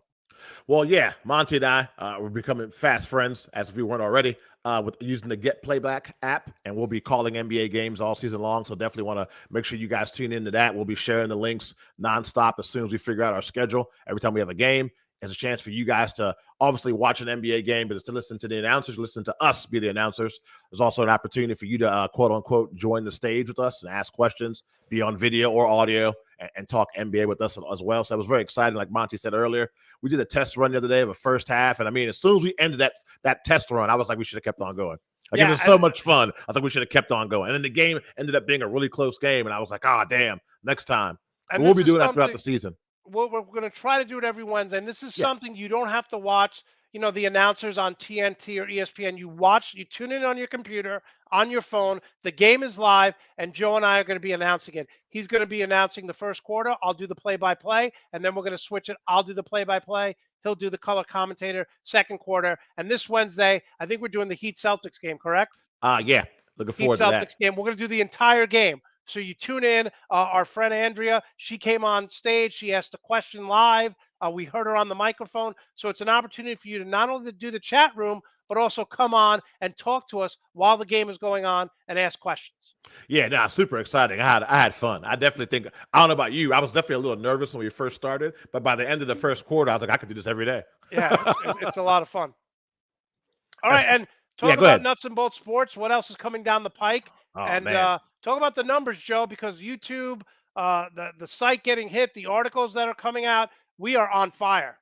Well, yeah, Monte and I we're becoming fast friends, as if we weren't already, with using the Get Playback app, and we'll be calling NBA games all season long, so definitely want to make sure you guys tune into that. We'll be sharing the links nonstop as soon as we figure out our schedule. Every time we have a game, it's a chance for you guys to obviously watch an NBA game, but it's to listen to the announcers, listen to us be the announcers. There's also an opportunity for you to, quote unquote, join the stage with us and ask questions, be on video or audio, and talk NBA with us as well. So I was very excited. Like Monte said earlier, we did a test run the other day of a first half. And I mean, as soon as we ended that test run, I was like, we should have kept on going. Like, it was so much fun. I think we should have kept on going. And then the game ended up being a really close game. And I was like, damn, next time. And we'll be doing that throughout the season. We're going to try to do it every Wednesday. And this is something you don't have to watch, the announcers on TNT or ESPN. You tune in on your computer, on your phone. The game is live, and Joe and I are going to be announcing it. He's going to be announcing the first quarter. I'll do the play-by-play, and then we're going to switch it. I'll do the play-by-play. He'll do the color commentator second quarter. And this Wednesday, I think we're doing the Heat-Celtics game, correct? Yeah. Looking forward to that. Heat-Celtics game. We're going to do the entire game. So you tune in. Our friend Andrea, she came on stage. She asked a question live. We heard her on the microphone. So it's an opportunity for you to not only do the chat room, but also come on and talk to us while the game is going on and ask questions. Yeah, no, super exciting. I had fun. I definitely think, I don't know about you, I was definitely a little nervous when we first started, but by the end of the first quarter, I was like, I could do this every day. Yeah, it's a lot of fun. All That's right, and Yeah, talk go about ahead. nuts and bolts sports. What else is coming down the pike? Oh And man. talk about the numbers, Joe, because YouTube, the site getting hit, the articles that are coming out, we are on fire.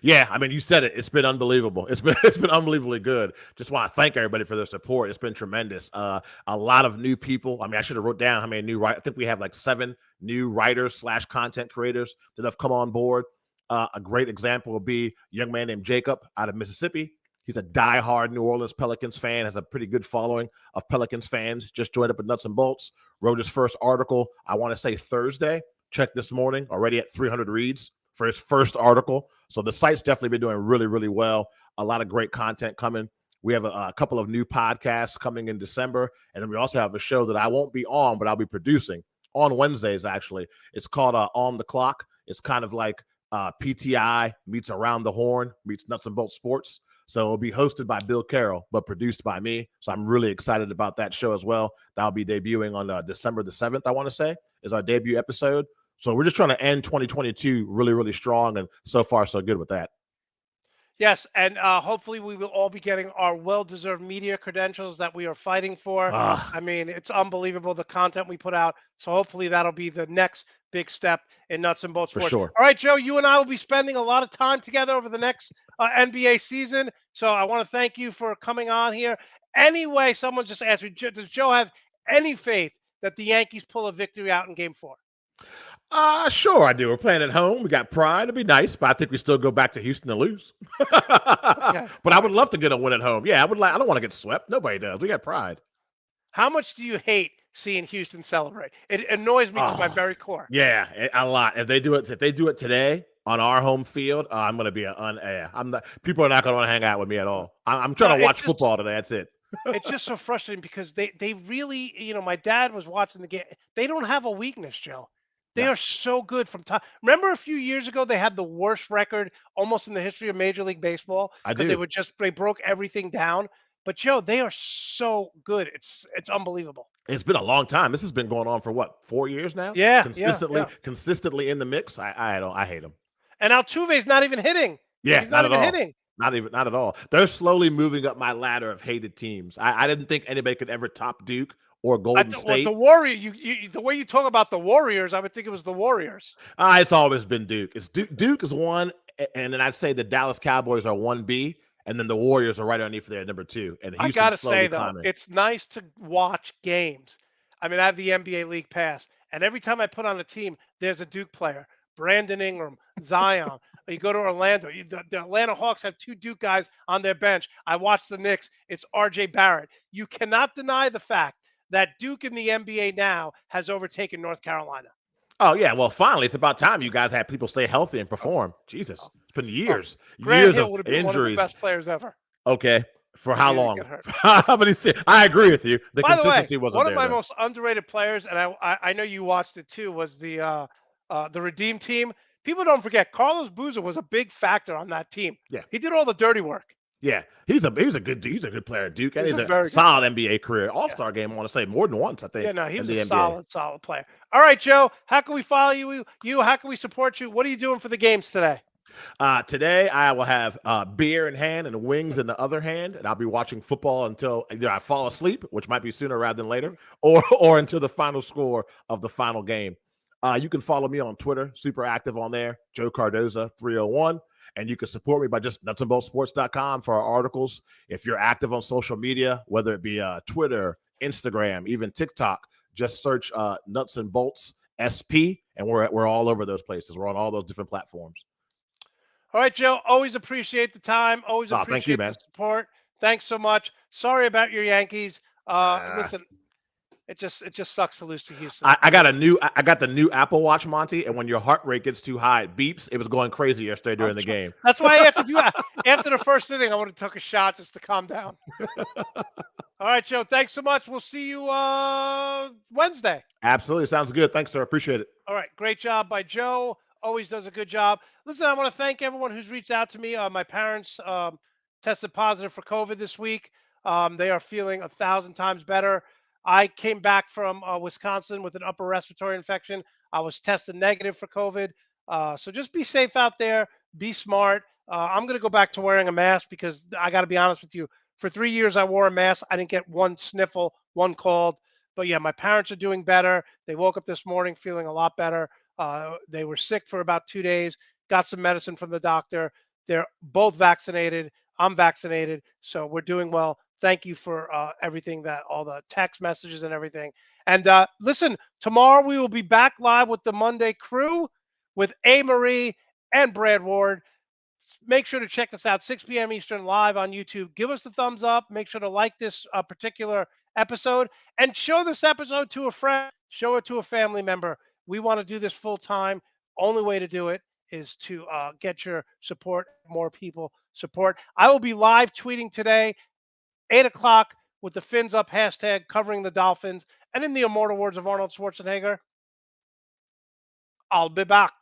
Yeah, I mean, you said it. It's been unbelievable. It's been unbelievably good. Just want to thank everybody for their support. It's been tremendous. A lot of new people. I mean, I should have wrote down how many new I think we have like 7 new writers / content creators that have come on board. A great example would be a young man named Jacob out of Mississippi. He's a diehard New Orleans Pelicans fan, has a pretty good following of Pelicans fans. Just joined up at Nuts and Bolts, wrote his first article, I want to say Thursday. Checked this morning, already at 300 reads for his first article. So the site's definitely been doing really, really well. A lot of great content coming. We have a couple of new podcasts coming in December. And then we also have a show that I won't be on, but I'll be producing on Wednesdays, actually. It's called On the Clock. It's kind of like PTI meets Around the Horn meets Nuts and Bolts Sports. So it'll be hosted by Bill Carroll, but produced by me. So I'm really excited about that show as well. That'll be debuting on December the 7th, I want to say, is our debut episode. So we're just trying to end 2022 really, really strong. And so far, so good with that. Yes, and hopefully we will all be getting our well-deserved media credentials that we are fighting for. I mean, it's unbelievable, the content we put out. So hopefully that'll be the next big step in Nuts and Bolts For Sports. sure. All right, Joe, you and I will be spending a lot of time together over the next NBA season. So I want to thank you for coming on here. Anyway, someone just asked me, does Joe have any faith that the Yankees pull a victory out in Game 4? Sure I do. We're playing at home. We got pride. It'd be nice, but I think we still go back to Houston to lose. Okay. But I would love to get a win at home. Yeah, I would like. I don't want to get swept. Nobody does. We got pride. How much do you hate seeing Houston celebrate? It annoys me to my very core. Yeah, a lot. If they do it today on our home field, I'm gonna be I'm not. People are not gonna want to hang out with me at all. I'm trying to watch football today. That's it. It's just so frustrating because they really, my dad was watching the game. They don't have a weakness, Joe. They No. are so good from time. Remember a few years ago, they had the worst record almost in the history of Major League Baseball I because do. they broke everything down. But Joe, they are so good. It's unbelievable. It's been a long time. This has been going on for what, 4 years now? Yeah, Consistently in the mix. I hate them. And Altuve's not even hitting. Yeah, He's not at even all. hitting. Not at all. They're slowly moving up my ladder of hated teams. I didn't think anybody could ever top Duke or Golden State. The Warrior, the way you talk about the Warriors, I would think it was the Warriors. It's always been Duke. Duke is 1, and then I'd say the Dallas Cowboys are 1B, and then the Warriors are right underneath there at number 2. And I Houston's gotta slowly say though, climbing. it's nice to watch games. I mean, I have the NBA League Pass, and every time I put on a team, there's a Duke player, Brandon Ingram, Zion. You go to Orlando, the Atlanta Hawks have 2 Duke guys on their bench. I watch the Knicks. It's R.J. Barrett. You cannot deny the fact that Duke in the NBA now has overtaken North Carolina. Oh, yeah. Well, finally, it's about time you guys have people stay healthy and perform. Jesus. It's been years. Grant Years Hill of would have been one of the injuries. best players ever. Okay. For how He didn't long? get hurt. How many? I agree with you. The By the way, consistency wasn't one there. of my though. most underrated players, and I know you watched it too, was the Redeem team. People don't forget Carlos Boozer was a big factor on that team. Yeah. He did all the dirty work. Yeah, he's a good player at Duke. And He's he's a a very good solid NBA career. All-Star game, I want to say, more than once, I think. Yeah, no, he in was the a NBA. solid player. All right, Joe, how can we follow you? How can we support you? What are you doing for the games today? Today, I will have beer in hand and wings in the other hand, and I'll be watching football until either I fall asleep, which might be sooner rather than later, or until the final score of the final game. You can follow me on Twitter, super active on there, Joe Cardoso 301. And you can support me by just nutsandboltsports.com for our articles. If you're active on social media, whether it be Twitter, Instagram, even TikTok, just search Nuts and Bolts SP, and we're all over those places. We're on all those different platforms. All right, Joe, always appreciate the time. Always appreciate thank you, man. the support. Thanks so much. Sorry about your Yankees. Listen, it just sucks to lose to Houston. I got the new Apple Watch, Monte, and when your heart rate gets too high, it beeps. It was going crazy yesterday during the game. That's why I asked if you after the first inning, I would have took a shot just to calm down. All right, Joe. Thanks so much. We'll see you Wednesday. Absolutely. Sounds good. Thanks, sir. Appreciate it. All right. Great job by Joe. Always does a good job. Listen, I want to thank everyone who's reached out to me. My parents tested positive for COVID this week. They are feeling 1,000 times better. I came back from Wisconsin with an upper respiratory infection. I was tested negative for COVID. So just be safe out there. Be smart. I'm going to go back to wearing a mask because I got to be honest with you. For 3 years, I wore a mask. I didn't get one sniffle, one cold. But yeah, my parents are doing better. They woke up this morning feeling a lot better. They were sick for about 2 days, got some medicine from the doctor. They're both vaccinated. I'm vaccinated. So we're doing well. Thank you for everything all the text messages and everything. And listen, tomorrow we will be back live with the Monday crew with A. Marie and Brad Ward. Make sure to check this out, 6 p.m. Eastern, live on YouTube. Give us the thumbs up. Make sure to like this particular episode and show this episode to a friend. Show it to a family member. We want to do this full time. Only way to do it is to get your support, more people support. I will be live tweeting today, 8 o'clock, with the Fins Up hashtag covering the Dolphins. And in the immortal words of Arnold Schwarzenegger, I'll be back.